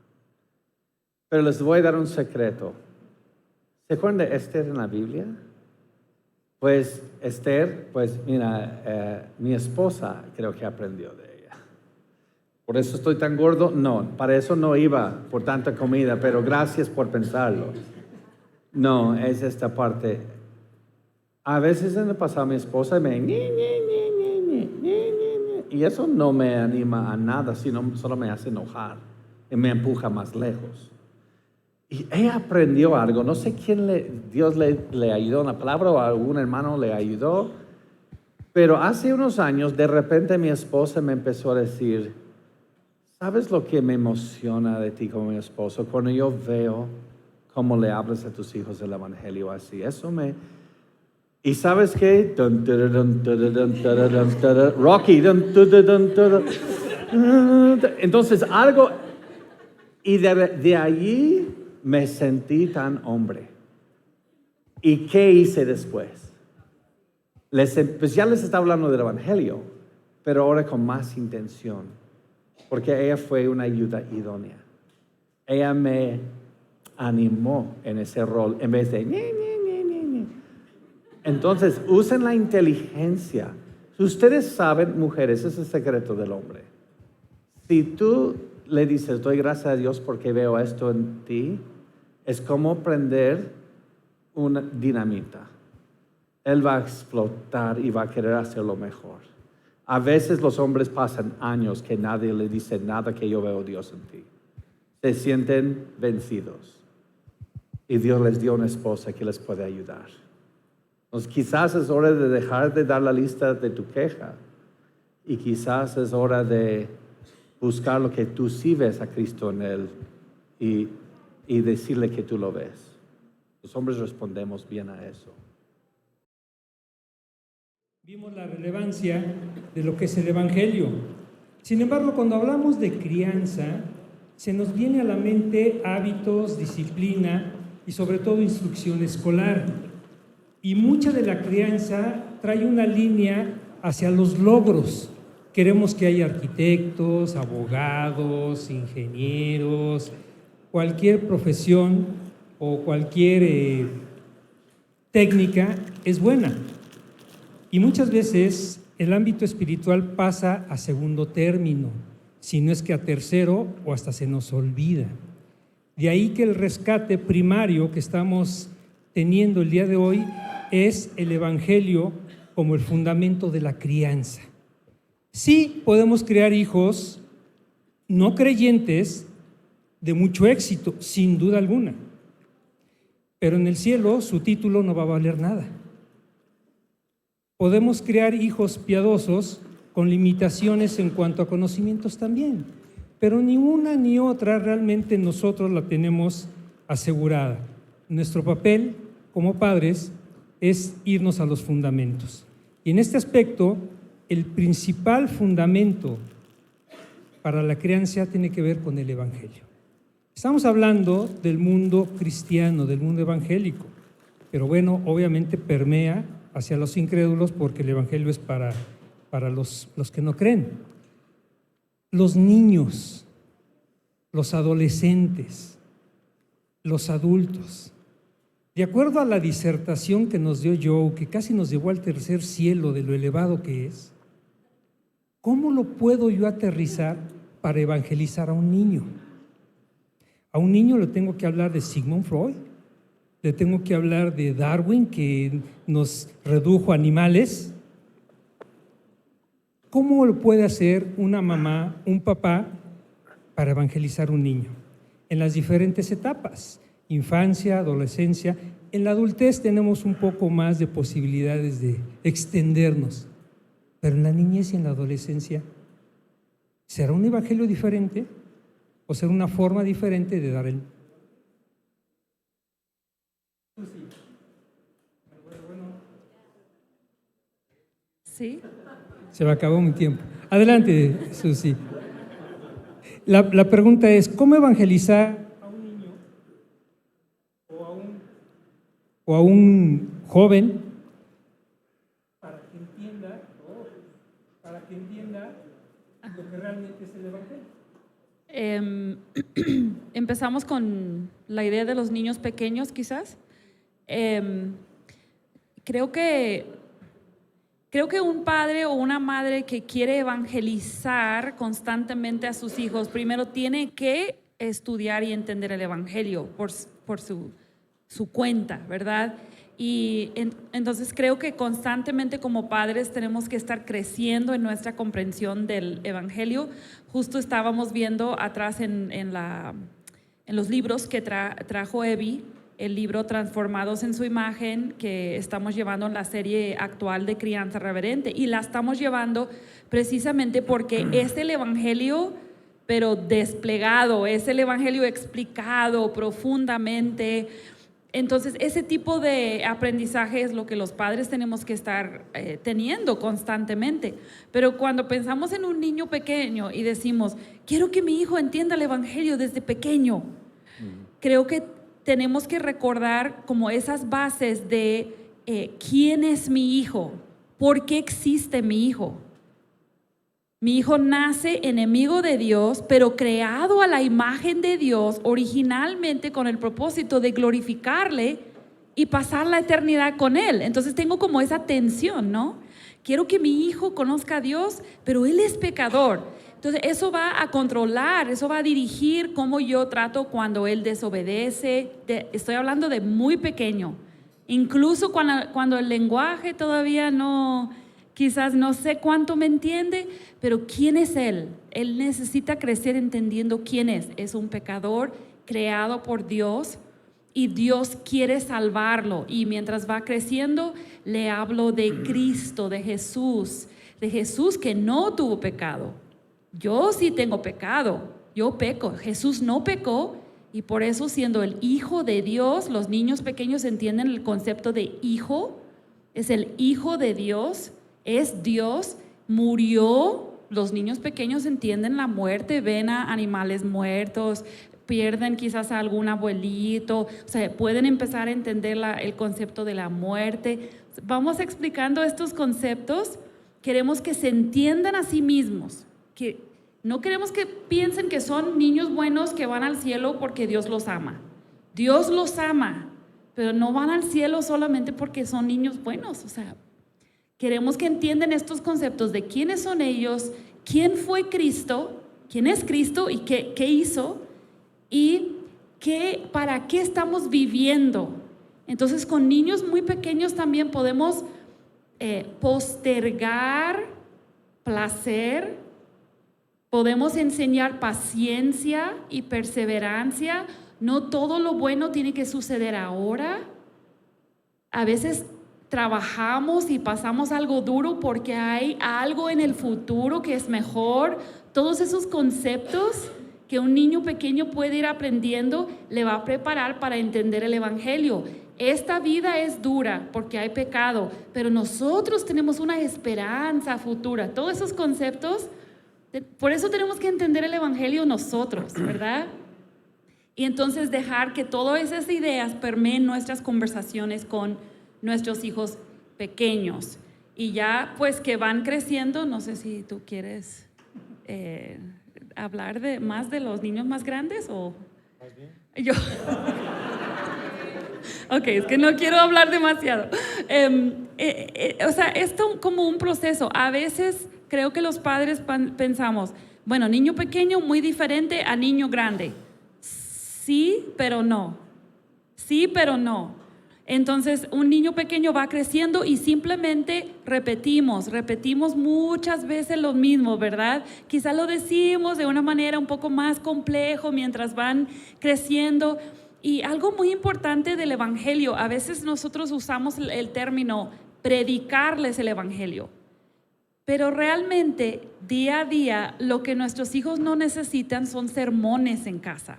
Pero les voy a dar un secreto. ¿Se acuerdan de Esther en la Biblia? Pues Esther, pues mira, mi esposa creo que aprendió de ella. ¿Por eso estoy tan gordo? No, para eso no iba por tanta comida, pero gracias por pensarlo. No, es esta parte. A veces en el pasado mi esposa me... y eso no me anima a nada, sino solo me hace enojar y me empuja más lejos. Y ella aprendió algo, no sé quién Dios le ayudó en la palabra o algún hermano le ayudó, pero hace unos años de repente mi esposa me empezó a decir, ¿sabes lo que me emociona de ti como mi esposo? Cuando yo veo cómo le hablas a tus hijos del evangelio así, eso me... ¿Y sabes qué? Rocky. Entonces algo, y de allí me sentí tan hombre. ¿Y qué hice después? Pues ya les estaba hablando del evangelio, pero ahora con más intención, porque ella fue una ayuda idónea. Ella me animó en ese rol en vez de... Entonces, usen la inteligencia. Ustedes saben, mujeres, ese es el secreto del hombre. Si tú le dices, doy gracias a Dios porque veo esto en ti, es como prender una dinamita. Él va a explotar y va a querer hacerlo mejor. A veces los hombres pasan años que nadie le dice nada que yo veo a Dios en ti. Se sienten vencidos. Y Dios les dio una esposa que les puede ayudar. Entonces, quizás es hora de dejar de dar la lista de tu queja y quizás es hora de buscar lo que tú sí ves a Cristo en él y decirle que tú lo ves. Los hombres respondemos bien a eso. Vimos la relevancia de lo que es el Evangelio. Sin embargo, cuando hablamos de crianza, se nos viene a la mente hábitos, disciplina y sobre todo instrucción escolar. Y mucha de la crianza trae una línea hacia los logros. Queremos que haya arquitectos, abogados, ingenieros, cualquier profesión o cualquier técnica es buena. Y muchas veces el ámbito espiritual pasa a segundo término, si no es que a tercero o hasta se nos olvida. De ahí que el rescate primario que estamos teniendo el día de hoy es el Evangelio como el fundamento de la crianza. Sí podemos criar hijos no creyentes de mucho éxito, sin duda alguna, pero en el cielo su título no va a valer nada. Podemos criar hijos piadosos con limitaciones en cuanto a conocimientos también, pero ni una ni otra realmente nosotros la tenemos asegurada. Nuestro papel como padres es irnos a los fundamentos. Y en este aspecto, el principal fundamento para la crianza tiene que ver con el Evangelio. Estamos hablando del mundo cristiano, del mundo evangélico, pero bueno, obviamente permea hacia los incrédulos porque el Evangelio es para los que no creen. Los niños, los adolescentes, los adultos, De acuerdo a la disertación que nos dio Joe, que casi nos llevó al tercer cielo de lo elevado que es, ¿cómo lo puedo yo aterrizar para evangelizar a un niño? A un niño le tengo que hablar de Sigmund Freud, le tengo que hablar de Darwin, que nos redujo a animales. ¿Cómo lo puede hacer una mamá, un papá, para evangelizar a un niño? En las diferentes etapas, infancia, adolescencia. En la adultez tenemos un poco más de posibilidades de extendernos, pero en la niñez y en la adolescencia, ¿será un evangelio diferente o será una forma diferente de dar el? Sí. Se me acabó mi tiempo. Adelante, Susi. La pregunta es, ¿cómo evangelizar a un niño o a un joven para que entienda lo que realmente es el evangelio? Empezamos con la idea de los niños pequeños, quizás. Creo que un padre o una madre que quiere evangelizar constantemente a sus hijos, primero tiene que estudiar y entender el evangelio por su cuenta, ¿verdad? Y entonces creo que constantemente como padres tenemos que estar creciendo en nuestra comprensión del evangelio. Justo estábamos viendo atrás en los libros que trajo Evi, el libro Transformados en su imagen, que estamos llevando en la serie actual de Crianza Reverente, y la estamos llevando precisamente porque es el evangelio pero desplegado, es el evangelio explicado profundamente. Entonces ese tipo de aprendizaje es lo que los padres tenemos que estar teniendo constantemente. Pero cuando pensamos en un niño pequeño y decimos, quiero que mi hijo entienda el evangelio desde pequeño, creo que tenemos que recordar como esas bases de quién es mi hijo, por qué existe mi hijo. Mi hijo nace enemigo de Dios, pero creado a la imagen de Dios, originalmente con el propósito de glorificarle y pasar la eternidad con Él. Entonces tengo como esa tensión, ¿no? Quiero que mi hijo conozca a Dios, pero él es pecador. Entonces eso va a controlar, eso va a dirigir cómo yo trato cuando él desobedece. Estoy hablando de muy pequeño. Incluso cuando el lenguaje todavía no, quizás no sé cuánto me entiende, pero ¿quién es él? Él necesita crecer entendiendo quién es. Es un pecador creado por Dios y Dios quiere salvarlo. Y mientras va creciendo, le hablo de Cristo, de Jesús que no tuvo pecado. Yo sí tengo pecado, yo peco. Jesús no pecó y por eso, siendo el Hijo de Dios, los niños pequeños entienden el concepto de hijo. Es el Hijo de Dios, es Dios, murió. Los niños pequeños entienden la muerte, ven a animales muertos, pierden quizás a algún abuelito, o sea, pueden empezar a entender el concepto de la muerte. Vamos explicando estos conceptos, queremos que se entiendan a sí mismos. Que no queremos que piensen que son niños buenos que van al cielo porque Dios los ama. Dios los ama, pero no van al cielo solamente porque son niños buenos. O sea, queremos que entiendan estos conceptos de quiénes son ellos, quién fue Cristo, quién es Cristo y qué hizo y para qué estamos viviendo. Entonces, con niños muy pequeños también podemos postergar placer. Podemos enseñar paciencia y perseverancia. No todo lo bueno tiene que suceder ahora. A veces trabajamos y pasamos algo duro porque hay algo en el futuro que es mejor. Todos esos conceptos que un niño pequeño puede ir aprendiendo le va a preparar para entender el evangelio. Esta vida es dura porque hay pecado, pero nosotros tenemos una esperanza futura. Todos esos conceptos, por eso tenemos que entender el evangelio nosotros, ¿verdad? Y entonces dejar que todas esas ideas permeen nuestras conversaciones con nuestros hijos pequeños. Y ya pues que van creciendo, no sé si tú quieres hablar más de los niños más grandes o... Yo... Ok, es que no quiero hablar demasiado. O sea, esto como un proceso. A veces creo que los padres pensamos, bueno, niño pequeño muy diferente a niño grande. Sí, pero no. Sí, pero no. Entonces, un niño pequeño va creciendo y simplemente repetimos muchas veces lo mismo, ¿verdad? Quizá lo decimos de una manera un poco más complejo mientras van creciendo. Y algo muy importante del evangelio, a veces nosotros usamos el término predicarles el evangelio, pero realmente día a día lo que nuestros hijos no necesitan son sermones en casa.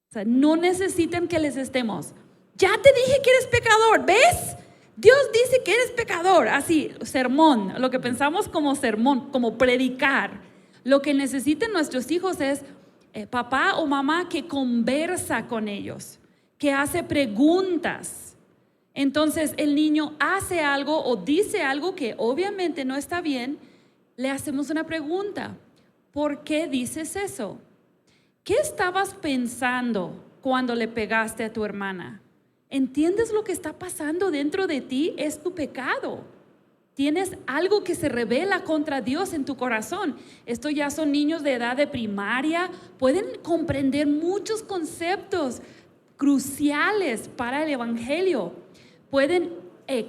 O sea, no necesitan que les estemos, ya te dije que eres pecador, ¿ves? Dios dice que eres pecador, así, sermón, lo que pensamos como sermón, como predicar. Lo que necesitan nuestros hijos es papá o mamá que conversa con ellos, que hace preguntas. Entonces el niño hace algo o dice algo que obviamente no está bien, le hacemos una pregunta. ¿Por qué dices eso? ¿Qué estabas pensando cuando le pegaste a tu hermana? ¿Entiendes lo que está pasando dentro de ti? Es tu pecado. Tienes algo que se revela contra Dios en tu corazón. Estos ya son niños de edad de primaria. Pueden comprender muchos conceptos cruciales para el evangelio. Pueden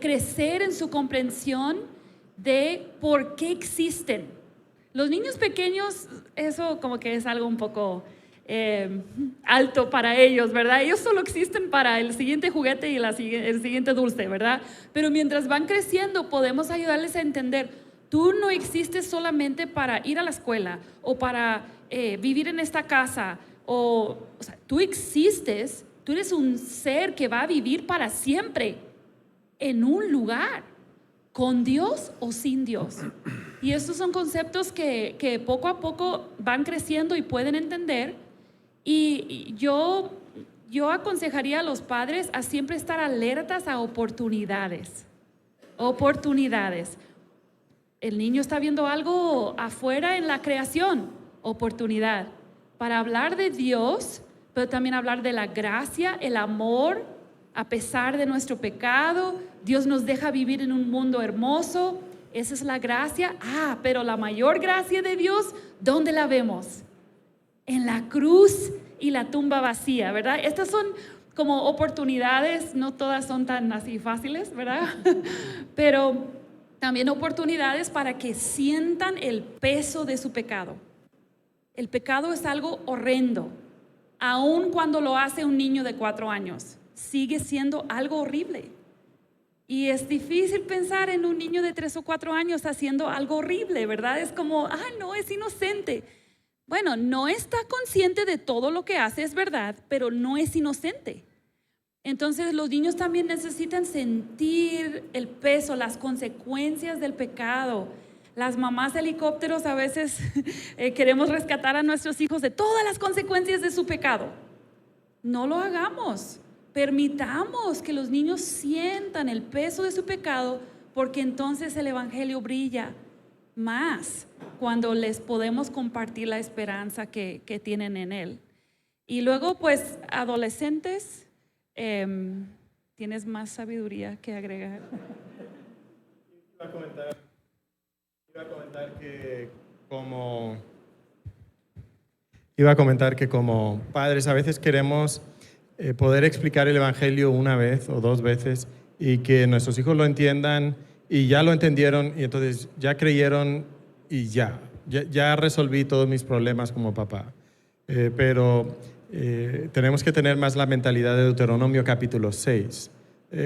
crecer en su comprensión de por qué existen. Los niños pequeños, eso como que es algo un poco alto para ellos, ¿verdad? Ellos solo existen para el siguiente juguete y el siguiente dulce, ¿verdad? Pero mientras van creciendo podemos ayudarles a entender, tú no existes solamente para ir a la escuela o para vivir en esta casa, o sea, tú existes, tú eres un ser que va a vivir para siempre en un lugar, con Dios o sin Dios. Y estos son conceptos que poco a poco van creciendo y pueden entender. Y yo aconsejaría a los padres a siempre estar alertas a oportunidades. El niño está viendo algo afuera en la creación, oportunidad para hablar de Dios, pero también hablar de la gracia, el amor, a pesar de nuestro pecado. Dios nos deja vivir en un mundo hermoso, esa es la gracia. Pero la mayor gracia de Dios, ¿dónde la vemos? En la cruz y la tumba vacía, ¿verdad? Estas son como oportunidades, no todas son tan así fáciles, ¿verdad? Pero también oportunidades para que sientan el peso de su pecado. El pecado es algo horrendo, aun cuando lo hace un niño de 4 años, sigue siendo algo horrible. Y es difícil pensar en un niño de 3 o 4 años haciendo algo horrible, ¿verdad? Es como, no, es inocente. Bueno, no está consciente de todo lo que hace, es verdad, pero no es inocente. Entonces los niños también necesitan sentir el peso, las consecuencias del pecado. Las mamás helicópteros a veces queremos rescatar a nuestros hijos de todas las consecuencias de su pecado. No lo hagamos. Permitamos que los niños sientan el peso de su pecado, porque entonces el evangelio brilla más cuando les podemos compartir la esperanza que tienen en él. Y luego, pues, adolescentes, ¿tienes más sabiduría que agregar? Iba a comentar que como padres a veces queremos poder explicar el evangelio una vez o 2 veces y que nuestros hijos lo entiendan y ya lo entendieron y entonces ya creyeron y ya resolví todos mis problemas como papá. Pero tenemos que tener más la mentalidad de Deuteronomio capítulo 6.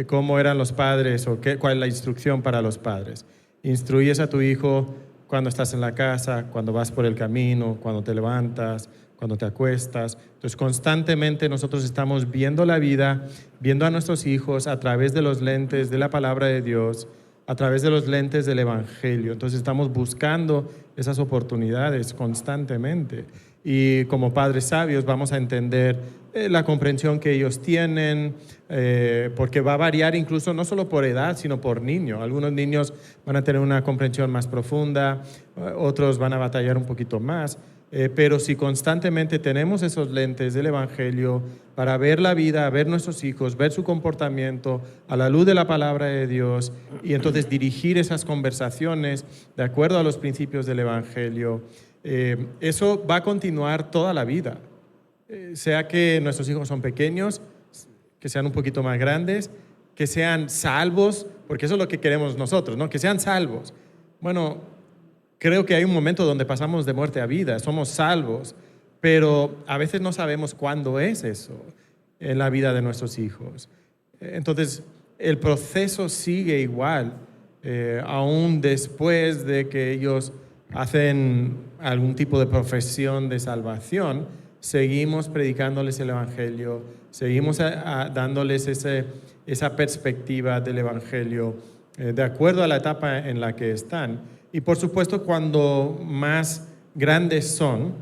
¿Cómo eran los padres o cuál es la instrucción para los padres? Instruyes a tu hijo cuando estás en la casa, cuando vas por el camino, cuando te levantas, cuando te acuestas. Entonces constantemente nosotros estamos viendo la vida, viendo a nuestros hijos a través de los lentes de la palabra de Dios, a través de los lentes del evangelio. Entonces estamos buscando esas oportunidades constantemente. Y como padres sabios vamos a entender la comprensión que ellos tienen, porque va a variar incluso no solo por edad, sino por niño. Algunos niños van a tener una comprensión más profunda, otros van a batallar un poquito más. pero si constantemente tenemos esos lentes del Evangelio para ver la vida, ver nuestros hijos, ver su comportamiento a la luz de la palabra de Dios y entonces dirigir esas conversaciones de acuerdo a los principios del Evangelio, eso va a continuar toda la vida. Sea que nuestros hijos son pequeños, que sean un poquito más grandes, que sean salvos, porque eso es lo que queremos nosotros, ¿no? Que sean salvos. Bueno, creo que hay un momento donde pasamos de muerte a vida, somos salvos, pero a veces no sabemos cuándo es eso en la vida de nuestros hijos. Entonces, el proceso sigue igual, aún después de que ellos hacen algún tipo de profesión de salvación, seguimos predicándoles el Evangelio, seguimos dándoles esa perspectiva del Evangelio de acuerdo a la etapa en la que están. Y por supuesto, cuando más grandes son,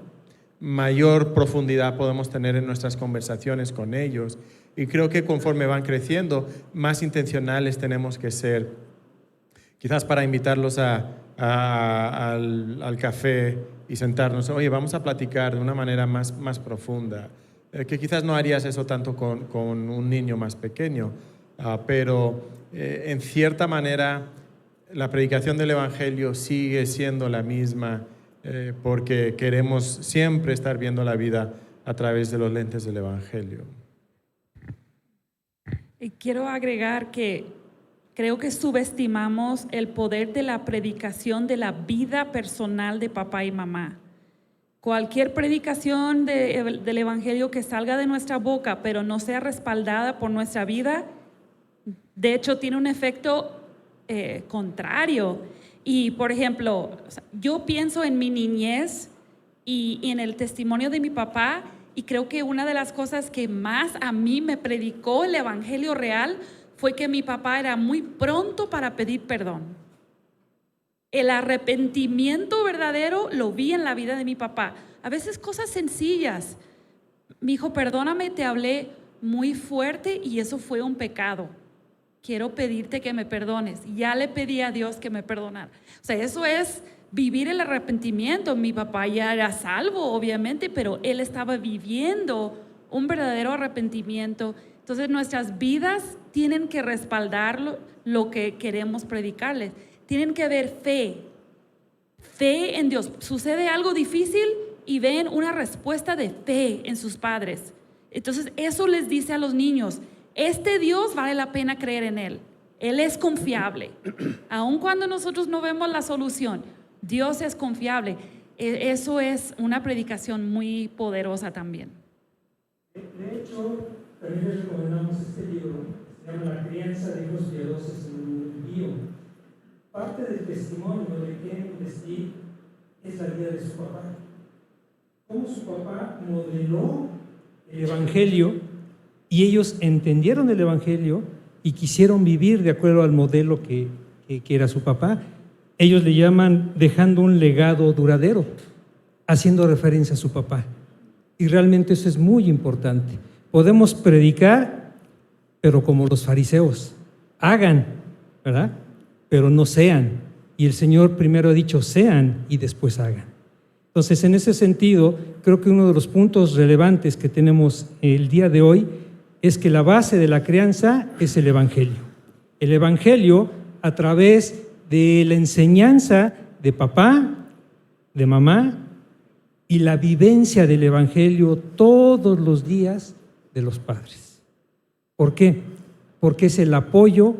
mayor profundidad podemos tener en nuestras conversaciones con ellos. Y creo que conforme van creciendo, más intencionales tenemos que ser. Quizás para invitarlos al café y sentarnos, oye, vamos a platicar de una manera más profunda. Que quizás no harías eso tanto con un niño más pequeño, pero en cierta manera la predicación del Evangelio sigue siendo la misma porque queremos siempre estar viendo la vida a través de los lentes del Evangelio. Y quiero agregar que creo que subestimamos el poder de la predicación de la vida personal de papá y mamá. Cualquier predicación del Evangelio que salga de nuestra boca, pero no sea respaldada por nuestra vida, de hecho tiene un efecto contrario. Y por ejemplo, yo pienso en mi niñez y en el testimonio de mi papá, y creo que una de las cosas que más a mí me predicó el Evangelio real fue que mi papá era muy pronto para pedir perdón. El arrepentimiento verdadero lo vi en la vida de mi papá. A veces cosas sencillas. Mi hijo, perdóname, te hablé muy fuerte y eso fue un pecado. Quiero pedirte que me perdones. Ya le pedí a Dios que me perdonara. O sea, eso es vivir el arrepentimiento. Mi papá ya era salvo, obviamente, pero él estaba viviendo un verdadero arrepentimiento. Entonces, nuestras vidas tienen que respaldar lo que queremos predicarles. Tienen que haber fe en Dios. Sucede algo difícil y ven una respuesta de fe en sus padres. Entonces, eso les dice a los niños, este Dios vale la pena creer en Él. Él es confiable. Aun cuando nosotros no vemos la solución, Dios es confiable. Eso es una predicación muy poderosa también. De hecho, también les recomendamos este libro, se llama La crianza de hijos piadosos en un envío. Parte del testimonio de Ken Steve es la vida de su papá. Cómo su papá modeló el Evangelio y ellos entendieron el Evangelio y quisieron vivir de acuerdo al modelo que era su papá. Ellos le llaman dejando un legado duradero, haciendo referencia a su papá. Y realmente eso es muy importante. Podemos predicar, pero como los fariseos, hagan, ¿verdad? Pero no sean. Y el Señor primero ha dicho sean y después hagan. Entonces, en ese sentido, creo que uno de los puntos relevantes que tenemos el día de hoy es que la base de la crianza es el Evangelio. El Evangelio a través de la enseñanza de papá, de mamá y la vivencia del Evangelio todos los días de los padres. ¿Por qué? Porque es el apoyo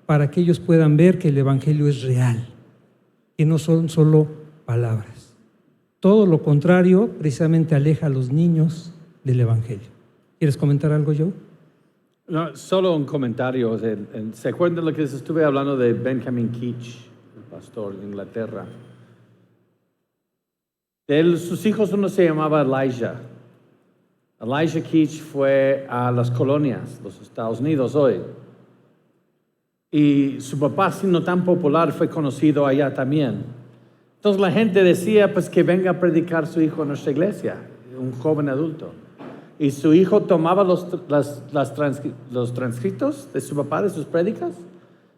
para que ellos puedan ver que el Evangelio es real, que no son solo palabras. Todo lo contrario, precisamente aleja a los niños del Evangelio. ¿Quieres comentar algo, Joe? No, solo un comentario. ¿Se acuerdan de lo que les estuve hablando de Benjamin Keach, el pastor de Inglaterra? Sus hijos, uno se llamaba Elijah. Elijah Keach fue a las colonias, los Estados Unidos hoy. Y su papá, siendo tan popular, fue conocido allá también. Entonces la gente decía, pues que venga a predicar su hijo en nuestra iglesia, un joven adulto. Y su hijo tomaba los transcritos de su papá, de sus prédicas,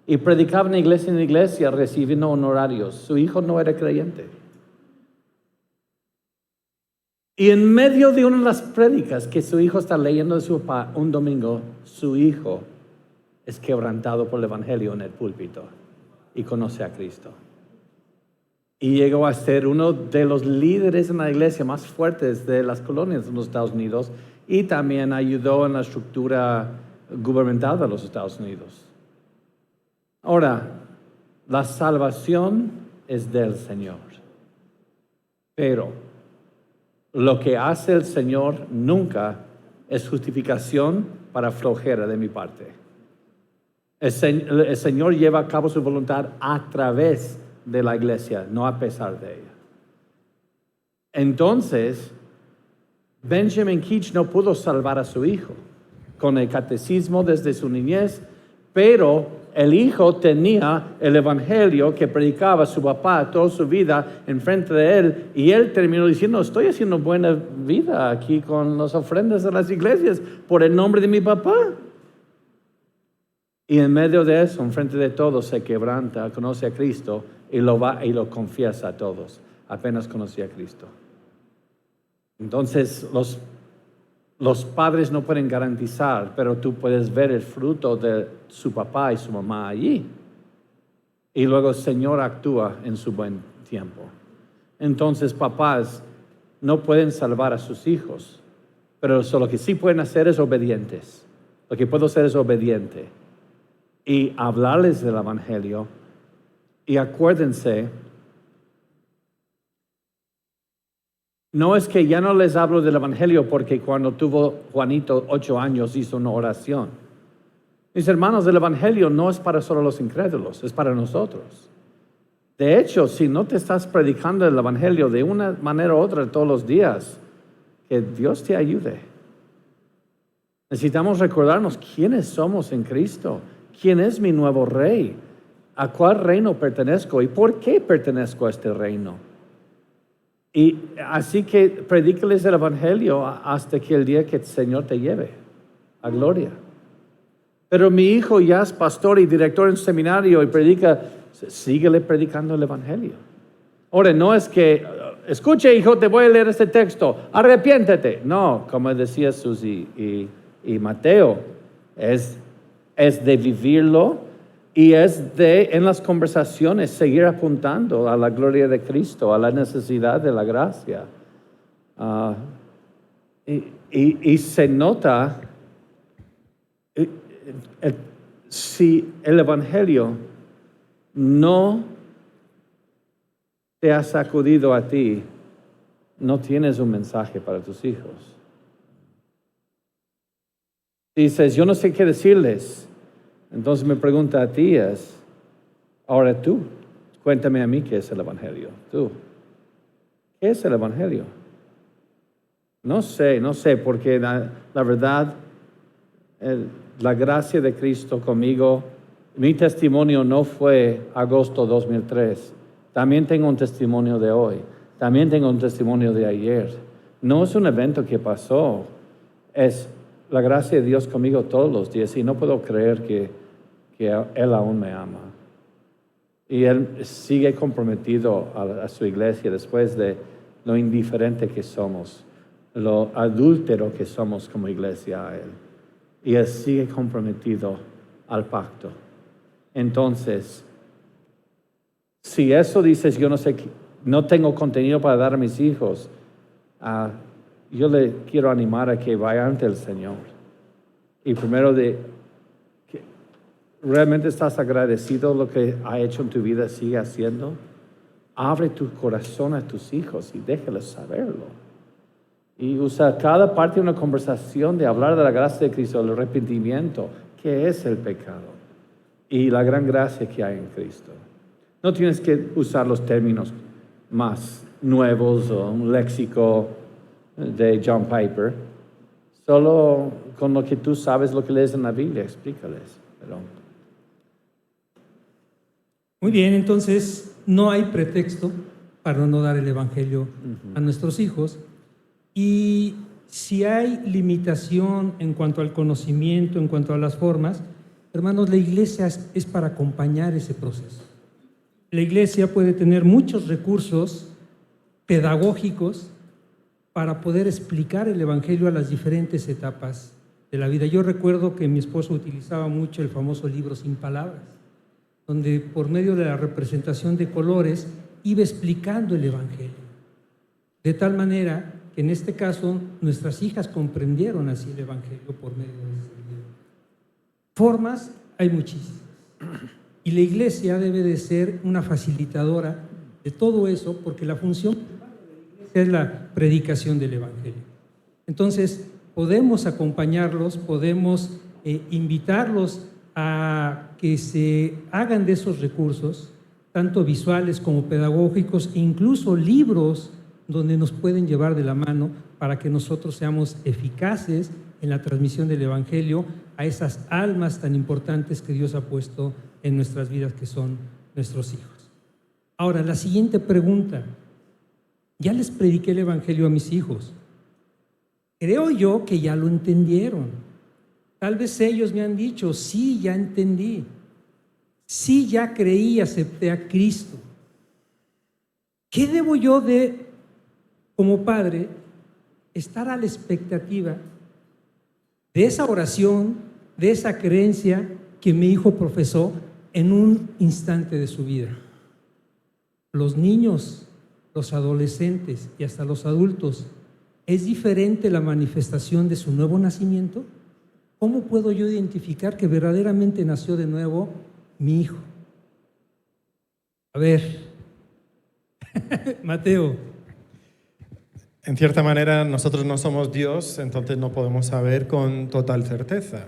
y predicaba en iglesia, recibiendo honorarios. Su hijo no era creyente. Y en medio de una de las prédicas que su hijo está leyendo de su papá un domingo, su hijo es quebrantado por el Evangelio en el púlpito y conoce a Cristo. Y llegó a ser uno de los líderes en la iglesia más fuertes de las colonias de los Estados Unidos y también ayudó en la estructura gubernamental de los Estados Unidos. Ahora, la salvación es del Señor. Pero lo que hace el Señor nunca es justificación para flojera de mi parte. El Señor lleva a cabo su voluntad a través de la iglesia, no a pesar de ella. Entonces, Benjamin Keach no pudo salvar a su hijo con el catecismo desde su niñez, pero el hijo tenía el evangelio que predicaba su papá toda su vida enfrente de él, y él terminó diciendo: estoy haciendo buena vida aquí con las ofrendas de las iglesias por el nombre de mi papá. Y en medio de eso, enfrente de todos, se quebranta, conoce a Cristo y lo confiesa a todos. Apenas conocía a Cristo. Entonces, los padres no pueden garantizar, pero tú puedes ver el fruto de su papá y su mamá allí. Y luego el Señor actúa en su buen tiempo. Entonces, papás no pueden salvar a sus hijos, pero lo que sí pueden hacer es obedientes. Lo que puedo hacer es obediente y hablarles del evangelio. Y acuérdense, no es que ya no les hablo del evangelio porque cuando tuvo Juanito 8 años hizo una oración. Mis hermanos, el evangelio no es para solo los incrédulos, es para nosotros. De hecho, si no te estás predicando el evangelio de una manera u otra todos los días, que Dios te ayude. Necesitamos recordarnos quiénes somos en Cristo. ¿Quién es mi nuevo rey? ¿A cuál reino pertenezco? ¿Y por qué pertenezco a este reino? Y así que predícales el evangelio hasta que el día que el Señor te lleve a gloria. Pero mi hijo ya es pastor y director en seminario y predica, síguele predicando el evangelio. Ahora, no es que, escuche hijo, te voy a leer este texto, arrepiéntete. No, como decía Susi y Mateo, es de vivirlo y es de, en las conversaciones, seguir apuntando a la gloria de Cristo, a la necesidad de la gracia. Y se nota, si el evangelio no te ha sacudido a ti, no tienes un mensaje para tus hijos. Dices, yo no sé qué decirles. Entonces me pregunta a ti ahora tú, cuéntame a mí qué es el evangelio. Tú, ¿qué es el evangelio? No sé, porque la verdad, la gracia de Cristo conmigo, mi testimonio no fue agosto 2003. También tengo un testimonio de hoy. También tengo un testimonio de ayer. No es un evento que pasó, es la gracia de Dios conmigo todos los días y no puedo creer que Él aún me ama. Y Él sigue comprometido a su iglesia después de lo indiferente que somos, lo adúltero que somos como iglesia a Él. Y Él sigue comprometido al pacto. Entonces, si eso dices, yo no sé, no tengo contenido para dar a mis hijos, yo le quiero animar a que vaya ante el Señor. Y primero ¿realmente estás agradecido lo que ha hecho en tu vida, sigue haciendo? Abre tu corazón a tus hijos y déjales saberlo. Y usa cada parte de una conversación de hablar de la gracia de Cristo, el arrepentimiento, qué es el pecado y la gran gracia que hay en Cristo. No tienes que usar los términos más nuevos o un léxico de John Piper. Solo con lo que tú sabes, lo que lees en la Biblia, explícales. Muy bien, entonces no hay pretexto para no dar el evangelio a nuestros hijos. Y si hay limitación en cuanto al conocimiento, en cuanto a las formas, hermanos, la iglesia es para acompañar ese proceso. La iglesia puede tener muchos recursos pedagógicos para poder explicar el Evangelio a las diferentes etapas de la vida. Yo recuerdo que mi esposo utilizaba mucho el famoso libro Sin Palabras, donde por medio de la representación de colores iba explicando el Evangelio. De tal manera que en este caso nuestras hijas comprendieron así el Evangelio por medio de ese libro. Formas hay muchísimas. Y la iglesia debe de ser una facilitadora de todo eso, porque la función es la predicación del Evangelio. Entonces, podemos acompañarlos, podemos invitarlos a que se hagan de esos recursos, tanto visuales como pedagógicos, e incluso libros donde nos pueden llevar de la mano para que nosotros seamos eficaces en la transmisión del Evangelio a esas almas tan importantes que Dios ha puesto en nuestras vidas, que son nuestros hijos. Ahora, la siguiente pregunta: ya les prediqué el Evangelio a mis hijos. Creo yo que ya lo entendieron. Tal vez ellos me han dicho, sí, ya entendí. Sí, ya creí y acepté a Cristo. ¿Qué debo yo de, como padre, estar a la expectativa de esa oración, de esa creencia que mi hijo profesó en un instante de su vida? Los niños, los adolescentes y hasta los adultos, ¿es diferente la manifestación de su nuevo nacimiento? ¿Cómo puedo yo identificar que verdaderamente nació de nuevo mi hijo? A ver, Mateo. En cierta manera, nosotros no somos Dios, entonces no podemos saber con total certeza.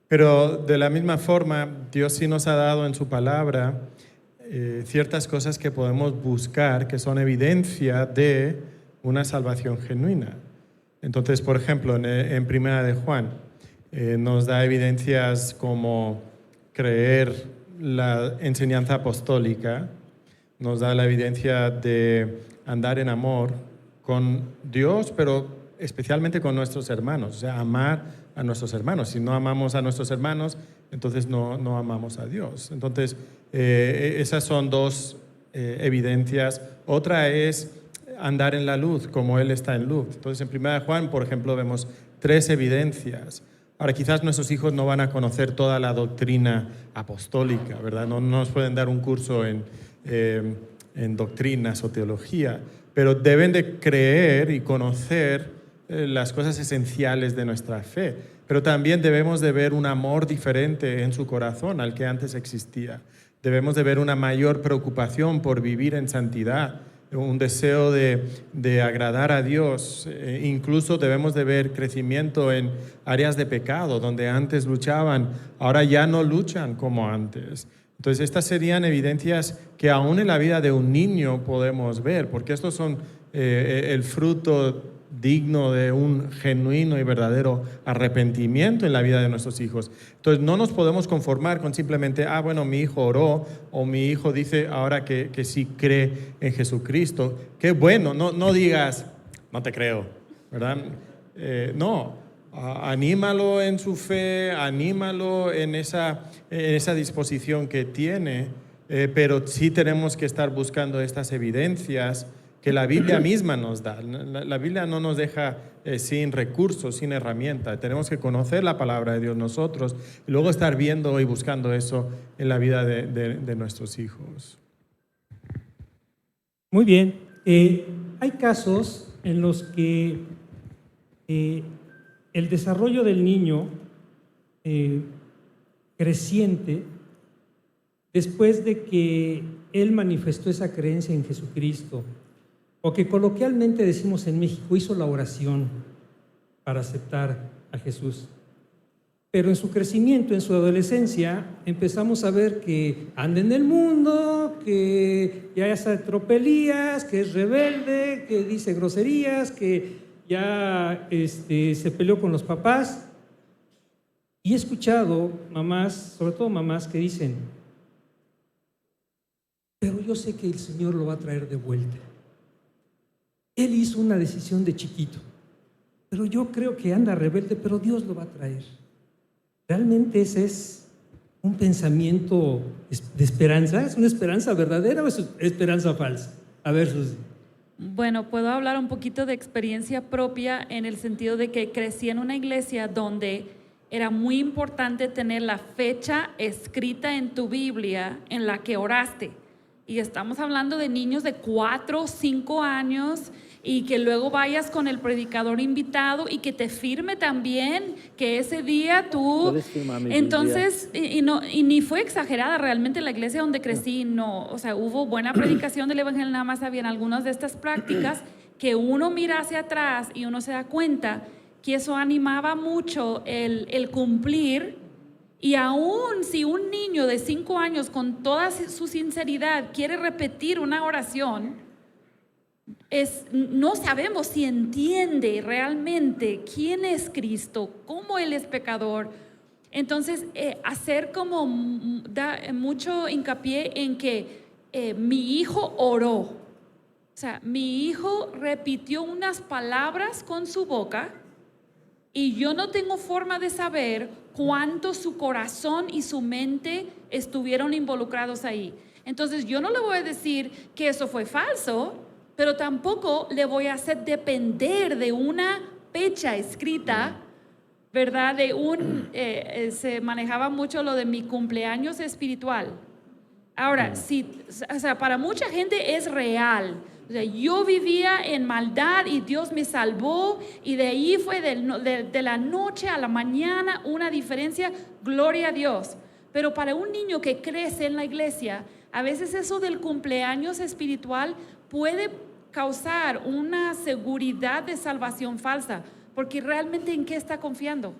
Pero de la misma forma, Dios sí nos ha dado en su palabra ciertas cosas que podemos buscar, que son evidencia de una salvación genuina. Entonces, por ejemplo, en Primera de Juan, nos da evidencias como creer la enseñanza apostólica, nos da la evidencia de andar en amor con Dios, pero especialmente con nuestros hermanos, o sea, amar a nuestros hermanos. Si no amamos a nuestros hermanos, entonces no amamos a Dios. Entonces, esas son dos evidencias. Otra es andar en la luz, como Él está en luz. Entonces, en Primera de Juan, por ejemplo, vemos 3 evidencias. Ahora, quizás nuestros hijos no van a conocer toda la doctrina apostólica, ¿verdad? No nos pueden dar un curso en doctrinas o teología, pero deben de creer y conocer las cosas esenciales de nuestra fe. Pero también debemos de ver un amor diferente en su corazón al que antes existía. Debemos de ver una mayor preocupación por vivir en santidad, un deseo de agradar a Dios. Incluso debemos de ver crecimiento en áreas de pecado, donde antes luchaban, ahora ya no luchan como antes. Entonces, estas serían evidencias que aún en la vida de un niño podemos ver, porque estos son el fruto digno de un genuino y verdadero arrepentimiento en la vida de nuestros hijos. Entonces, no nos podemos conformar con simplemente, bueno, mi hijo oró, o mi hijo dice ahora que sí cree en Jesucristo. Qué bueno, no digas, no te creo, ¿verdad? No. Anímalo en su fe, anímalo en esa disposición que tiene, pero sí tenemos que estar buscando estas evidencias que la Biblia misma nos da. La Biblia no nos deja sin recursos, sin herramientas. Tenemos que conocer la palabra de Dios nosotros y luego estar viendo y buscando eso en la vida de nuestros hijos. Muy bien. Hay casos en los que el desarrollo del niño creciente, después de que él manifestó esa creencia en Jesucristo, o que coloquialmente decimos en México, hizo la oración para aceptar a Jesús. Pero en su crecimiento, en su adolescencia, empezamos a ver que anda en el mundo, que ya hace tropelías, que es rebelde, que dice groserías, que ya se peleó con los papás. Y he escuchado mamás, sobre todo mamás, que dicen, pero yo sé que el Señor lo va a traer de vuelta. Él hizo una decisión de chiquito, pero yo creo que anda rebelde, pero Dios lo va a traer. ¿Realmente ese es un pensamiento de esperanza? ¿Es una esperanza verdadera o es esperanza falsa? A ver, Susi. Bueno, puedo hablar un poquito de experiencia propia en el sentido de que crecí en una iglesia donde era muy importante tener la fecha escrita en tu Biblia en la que oraste. Y estamos hablando de niños de 4 o 5 años y que luego vayas con el predicador invitado y que te firme también que ese día tú... Puedes firmar mi Entonces, y ni fue exagerada realmente la iglesia donde crecí, no, o sea, hubo buena predicación del evangelio, nada más habían algunas de estas prácticas que uno mira hacia atrás y uno se da cuenta que eso animaba mucho el cumplir. Y aún si un niño de 5 años con toda su sinceridad quiere repetir una oración, no sabemos si entiende realmente quién es Cristo, cómo Él es pecador. Entonces, hacer como da mucho hincapié en que mi hijo oró. O sea, mi hijo repitió unas palabras con su boca y yo no tengo forma de saber cuánto su corazón y su mente estuvieron involucrados ahí. Entonces, yo no le voy a decir que eso fue falso, pero tampoco le voy a hacer depender de una fecha escrita, ¿verdad? Se manejaba mucho lo de mi cumpleaños espiritual. Ahora, o sea, para mucha gente es real. O sea, yo vivía en maldad y Dios me salvó y de ahí fue de la noche a la mañana una diferencia, gloria a Dios. Pero para un niño que crece en la iglesia, a veces eso del cumpleaños espiritual puede causar una seguridad de salvación falsa, porque realmente ¿en qué está confiando?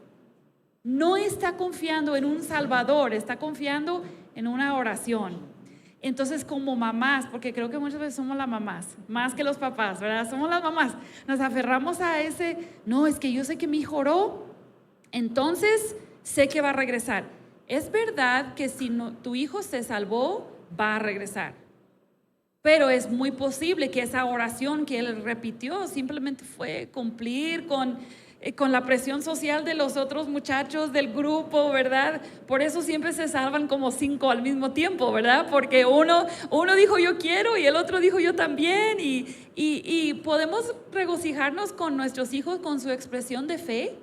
No está confiando en un Salvador, está confiando en una oración. Entonces, como mamás, porque creo que muchas veces somos las mamás, más que los papás, ¿verdad? Somos las mamás, nos aferramos a no, es que yo sé que mi hijo oró, entonces sé que va a regresar. Es verdad que si tu hijo se salvó, va a regresar. Pero es muy posible que esa oración que él repitió simplemente fue cumplir con la presión social de los otros muchachos del grupo, ¿verdad? Por eso siempre se salvan como 5 al mismo tiempo, ¿verdad? Porque uno dijo yo quiero y el otro dijo yo también y podemos regocijarnos con nuestros hijos con su expresión de fe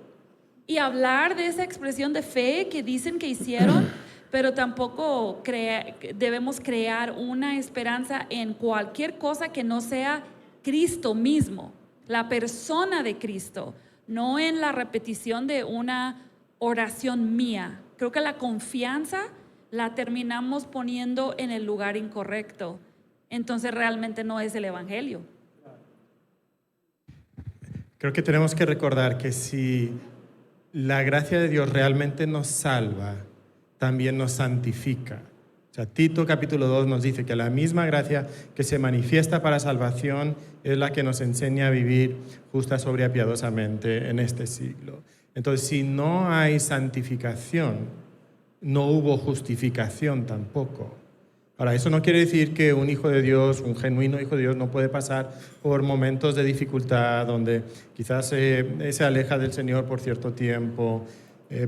y hablar de esa expresión de fe que dicen que hicieron, pero tampoco debemos crear una esperanza en cualquier cosa que no sea Cristo mismo, la persona de Cristo, no en la repetición de una oración mía. Creo que la confianza la terminamos poniendo en el lugar incorrecto. Entonces realmente no es el evangelio. Creo que tenemos que recordar que si la gracia de Dios realmente nos salva, también nos santifica. O sea, Tito capítulo 2 nos dice que la misma gracia que se manifiesta para salvación es la que nos enseña a vivir justa, sobria, piadosamente en este siglo. Entonces, si no hay santificación, no hubo justificación tampoco. Ahora, eso no quiere decir que un hijo de Dios, un genuino hijo de Dios, no puede pasar por momentos de dificultad donde quizás se aleja del Señor por cierto tiempo.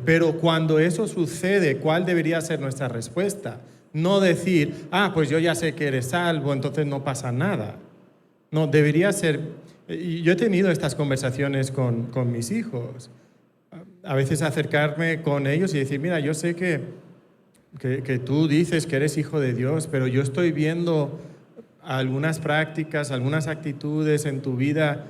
Pero cuando eso sucede, ¿cuál debería ser nuestra respuesta? No decir, pues yo ya sé que eres salvo, entonces no pasa nada. No, debería ser... Yo he tenido estas conversaciones con mis hijos. A veces acercarme con ellos y decir, mira, yo sé que tú dices que eres hijo de Dios, pero yo estoy viendo algunas prácticas, algunas actitudes en tu vida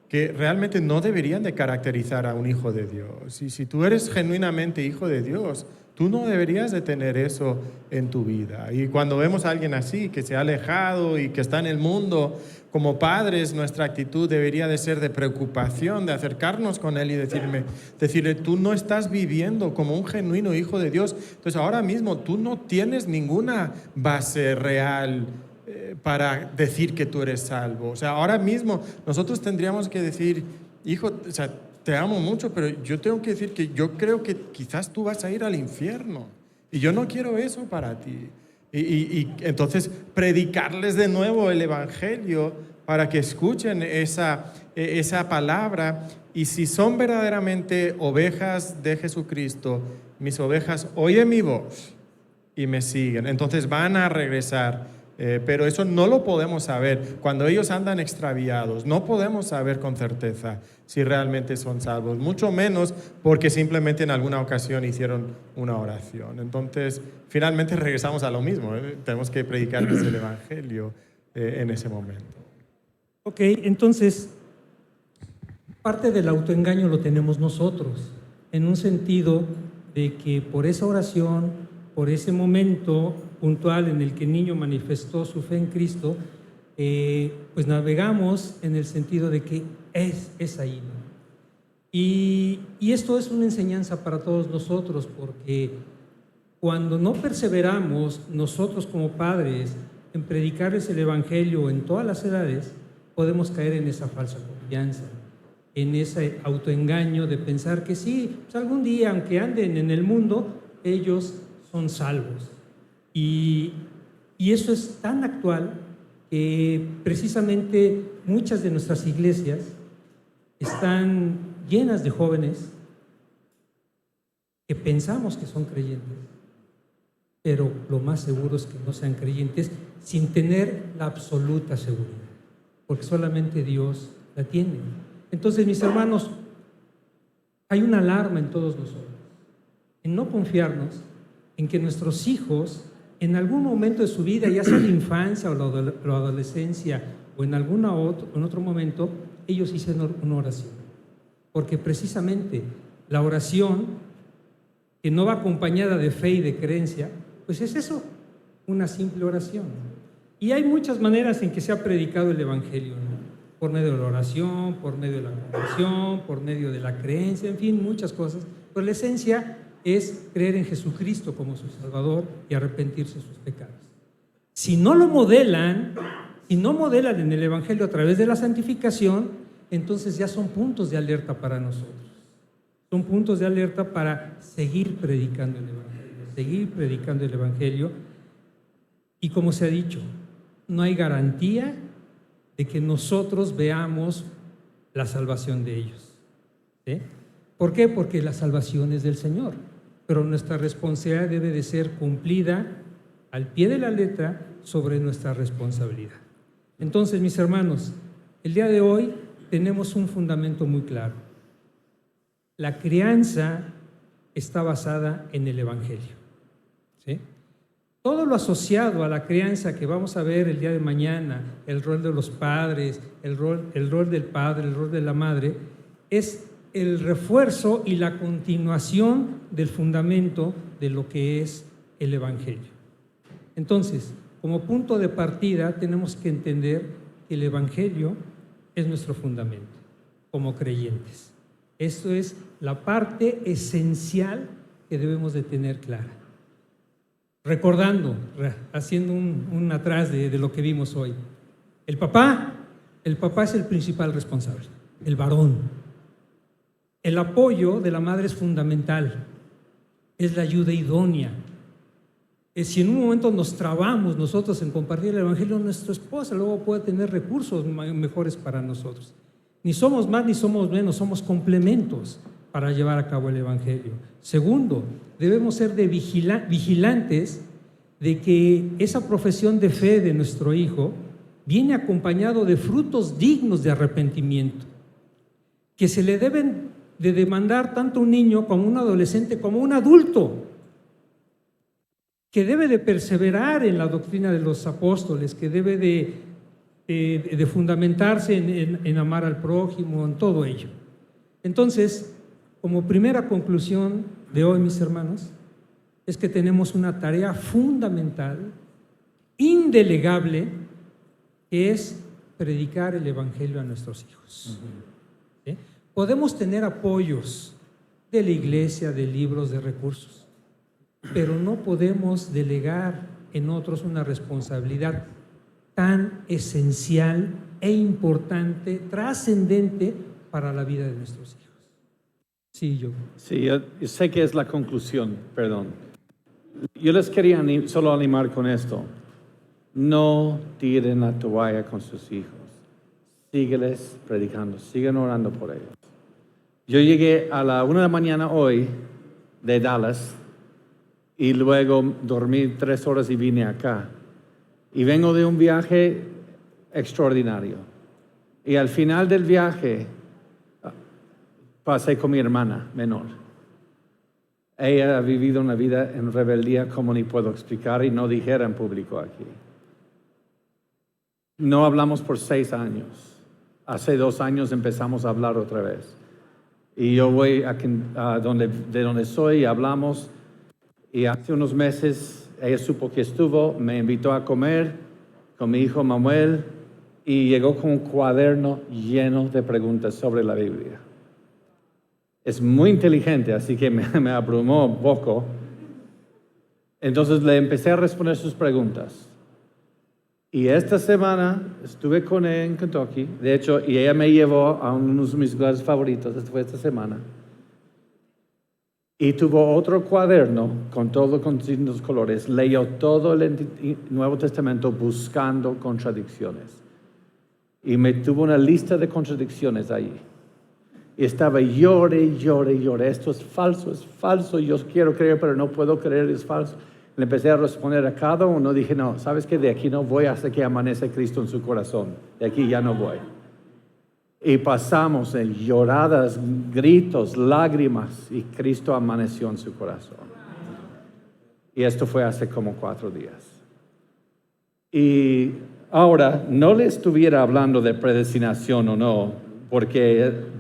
que realmente no deberían de caracterizar a un hijo de Dios. Y si tú eres genuinamente hijo de Dios, tú no deberías de tener eso en tu vida. Y cuando vemos a alguien así, que se ha alejado y que está en el mundo, como padres, nuestra actitud debería de ser de preocupación, de acercarnos con él y decirle, tú no estás viviendo como un genuino hijo de Dios. Entonces ahora mismo tú no tienes ninguna base real para decir que tú eres salvo. O sea, ahora mismo nosotros tendríamos que decir, hijo, o sea, te amo mucho, pero yo tengo que decir que yo creo que quizás tú vas a ir al infierno y yo no quiero eso para ti. Y entonces predicarles de nuevo el evangelio para que escuchen esa palabra, y si son verdaderamente ovejas de Jesucristo, mis ovejas oyen mi voz y me siguen, entonces van a regresar Pero eso no lo podemos saber. Cuando ellos andan extraviados, no podemos saber con certeza si realmente son salvos, mucho menos porque simplemente en alguna ocasión hicieron una oración. Entonces, finalmente regresamos a lo mismo, ¿eh? Tenemos que predicarles el Evangelio en ese momento. Ok, entonces, parte del autoengaño lo tenemos nosotros, en un sentido de que por esa oración, por ese momento puntual en el que el niño manifestó su fe en Cristo, pues navegamos en el sentido de que es ahí, ¿no? Y esto es una enseñanza para todos nosotros, porque cuando no perseveramos nosotros como padres en predicarles el Evangelio en todas las edades, podemos caer en esa falsa confianza, en ese autoengaño de pensar que sí, pues algún día, aunque anden en el mundo, ellos son salvos. Y eso es tan actual que precisamente muchas de nuestras iglesias están llenas de jóvenes que pensamos que son creyentes, pero lo más seguro es que no sean creyentes sin tener la absoluta seguridad, porque solamente Dios la tiene. Entonces, mis hermanos, hay una alarma en todos nosotros, en no confiarnos en que nuestros hijos, en algún momento de su vida, ya sea la infancia o la adolescencia o en otro momento, ellos hicieron una oración. Porque precisamente la oración, que no va acompañada de fe y de creencia, pues es eso, una simple oración. Y hay muchas maneras en que se ha predicado el Evangelio, ¿no? Por medio de la oración, por medio de la conversión, por medio de la creencia, en fin, muchas cosas. Pero la esencia es creer en Jesucristo como su Salvador y arrepentirse de sus pecados. Si no lo modelan, si no modelan en el Evangelio a través de la santificación, entonces ya son puntos de alerta para nosotros. Son puntos de alerta para seguir predicando el Evangelio. Y como se ha dicho, no hay garantía de que nosotros veamos la salvación de ellos. ¿Sí? ¿Por qué? Porque la salvación es del Señor, pero nuestra responsabilidad debe de ser cumplida al pie de la letra sobre nuestra responsabilidad. Entonces, mis hermanos, el día de hoy tenemos un fundamento muy claro. La crianza está basada en el Evangelio. ¿Sí? Todo lo asociado a la crianza que vamos a ver el día de mañana, el rol de los padres, el rol del padre, el rol de la madre, es el refuerzo y la continuación del fundamento de lo que es el Evangelio. Entonces, como punto de partida, tenemos que entender que el Evangelio es nuestro fundamento como creyentes. Esto es la parte esencial que debemos de tener clara. Recordando, haciendo un atrás de lo que vimos hoy. El papá es el principal responsable, el varón. El apoyo de la madre es fundamental, es la ayuda idónea. Si en un momento nos trabamos nosotros en compartir el Evangelio, nuestra esposa luego puede tener recursos mejores para nosotros. Ni somos más ni somos menos, somos complementos para llevar a cabo el Evangelio. Segundo, debemos ser vigilantes de que esa profesión de fe de nuestro hijo viene acompañado de frutos dignos de arrepentimiento, que se le deben de demandar tanto un niño como un adolescente como un adulto, que debe de perseverar en la doctrina de los apóstoles, que debe de fundamentarse en amar al prójimo, en todo ello. Entonces, como primera conclusión de hoy, mis hermanos, es que tenemos una tarea fundamental, indelegable, que es predicar el Evangelio a nuestros hijos. ¿Sí? Podemos tener apoyos de la iglesia, de libros, de recursos, pero no podemos delegar en otros una responsabilidad tan esencial e importante, trascendente para la vida de nuestros hijos. Sí, yo sé que es la conclusión, perdón. Yo les quería solo animar con esto. No tiren la toalla con sus hijos. Sígueles predicando, sigan orando por ellos. Yo llegué a la 1 de la mañana hoy de Dallas y luego dormí 3 horas y vine acá. Y vengo de un viaje extraordinario. Y al final del viaje pasé con mi hermana menor. Ella ha vivido una vida en rebeldía como ni puedo explicar y no dijera en público aquí. No hablamos por 6 años. Hace 2 años empezamos a hablar otra vez. Y yo voy de donde soy y hablamos. Y hace unos meses ella supo que estuvo, me invitó a comer con mi hijo Manuel y llegó con un cuaderno lleno de preguntas sobre la Biblia. Es muy inteligente, así que me abrumó un poco. Entonces le empecé a responder sus preguntas. Y esta semana estuve con ella en Kentucky, de hecho, y ella me llevó a uno de mis lugares favoritos, fue esta semana. Y tuvo otro cuaderno con todo con distintos colores. Leyó todo el Nuevo Testamento buscando contradicciones. Y me tuvo una lista de contradicciones ahí. Y estaba llore. Esto es falso. Yo quiero creer, pero no puedo creer, es falso. Le empecé a responder a cada uno. Dije, no, ¿sabes qué? De aquí no voy hasta que amanece Cristo en su corazón. De aquí ya no voy. Y pasamos en lloradas, gritos, lágrimas, y Cristo amaneció en su corazón. Y esto fue hace como 4 días. Y ahora, no le estuviera hablando de predestinación o no,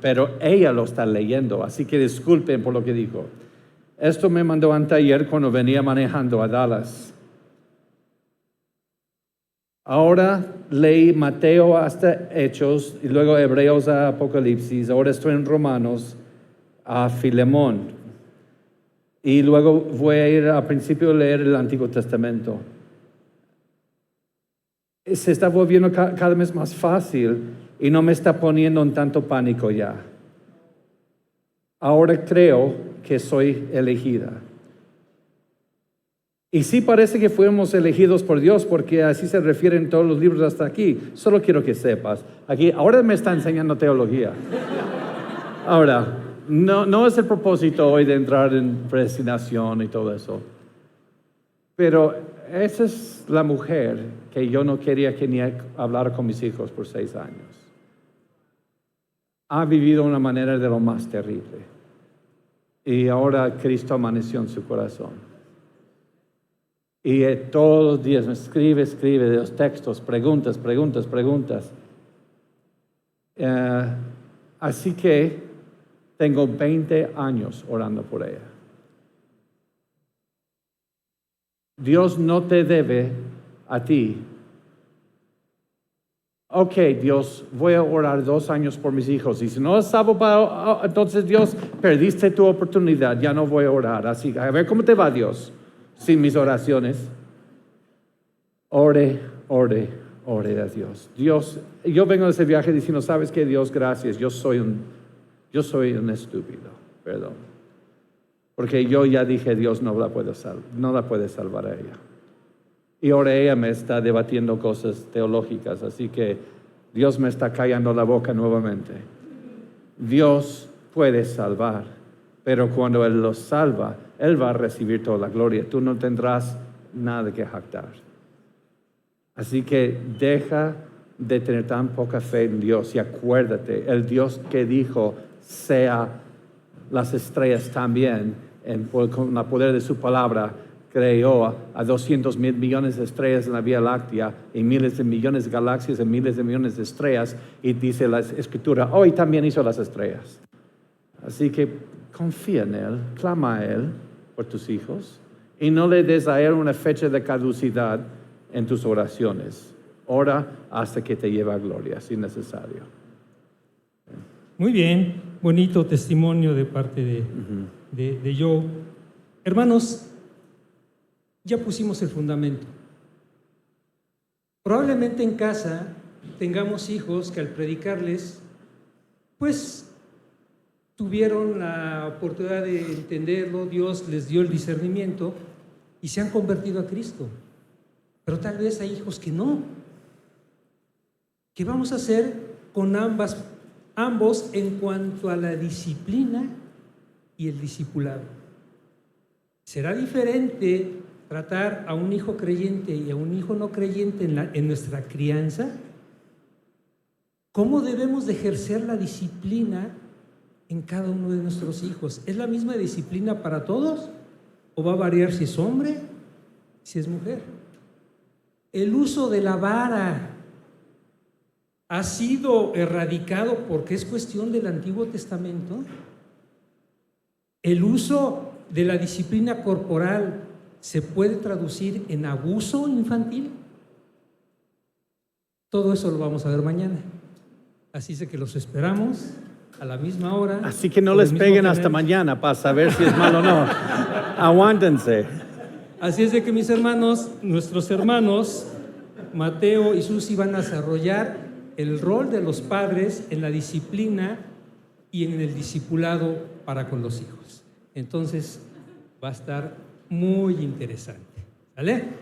pero ella lo está leyendo, así que disculpen por lo que dijo. Esto me mandó anteayer cuando venía manejando a Dallas. Ahora leí Mateo hasta Hechos y luego Hebreos a Apocalipsis. Ahora estoy en Romanos a Filemón. Y luego voy a ir al principio a leer el Antiguo Testamento. Se está volviendo cada vez más fácil y no me está poniendo en tanto pánico ya. Ahora creo que soy elegida. Y sí parece que fuimos elegidos por Dios, porque así se refieren todos los libros hasta aquí. Solo quiero que sepas. Aquí, ahora me está enseñando teología. Ahora, no es el propósito hoy de entrar en predestinación y todo eso. Pero esa es la mujer que yo no quería que ni hablara con mis hijos por 6 años. Ha vivido de una manera de lo más terrible. Y ahora Cristo amaneció en su corazón. Y todos los días me escribe de los textos, preguntas. Así que tengo 20 años orando por ella. Dios no te debe a ti. Ok, Dios, voy a orar 2 años por mis hijos. Y si no es salvo, entonces Dios, perdiste tu oportunidad, ya no voy a orar. Así, a ver cómo te va, Dios, sin mis oraciones. Ore a Dios. Dios, yo vengo de ese viaje diciendo, ¿sabes qué, Dios? Gracias, yo soy un estúpido, perdón. Porque yo ya dije, Dios no la puede salvar a ella. Y ahora ella me está debatiendo cosas teológicas, así que Dios me está callando la boca nuevamente. Dios puede salvar, pero cuando Él los salva, Él va a recibir toda la gloria. Tú no tendrás nada que jactar. Así que deja de tener tan poca fe en Dios y acuérdate, el Dios que dijo, sea las estrellas también, con el poder de su palabra, creó a 200 mil millones de estrellas en la Vía Láctea y miles de millones de galaxias y miles de millones de estrellas, y dice la Escritura, hoy también hizo las estrellas. Así que confía en Él, clama a Él por tus hijos y no le des a Él una fecha de caducidad en tus oraciones. Ora hasta que te lleve a gloria, si necesario. Muy bien, bonito testimonio de parte de Joe. Hermanos, ya pusimos el fundamento. Probablemente en casa tengamos hijos que al predicarles, pues tuvieron la oportunidad de entenderlo, Dios les dio el discernimiento y se han convertido a Cristo. Pero tal vez hay hijos que no. ¿Qué vamos a hacer con ambos en cuanto a la disciplina y el discipulado? Será diferente tratar a un hijo creyente y a un hijo no creyente en nuestra crianza, ¿cómo debemos de ejercer la disciplina en cada uno de nuestros hijos? ¿Es la misma disciplina para todos? ¿O va a variar si es hombre, si es mujer? El uso de la vara ha sido erradicado porque es cuestión del Antiguo Testamento. El uso de la disciplina corporal se puede traducir en abuso infantil. Todo eso lo vamos a ver mañana. Así es que los esperamos a la misma hora. Así que no por el les mismo peguen canal. hasta mañana para saber si es malo o no. Aguántense. Así es de que mis hermanos, nuestros hermanos, Mateo y Susi, van a desarrollar el rol de los padres en la disciplina y en el discipulado para con los hijos. Entonces va a estar muy interesante. ¿Vale?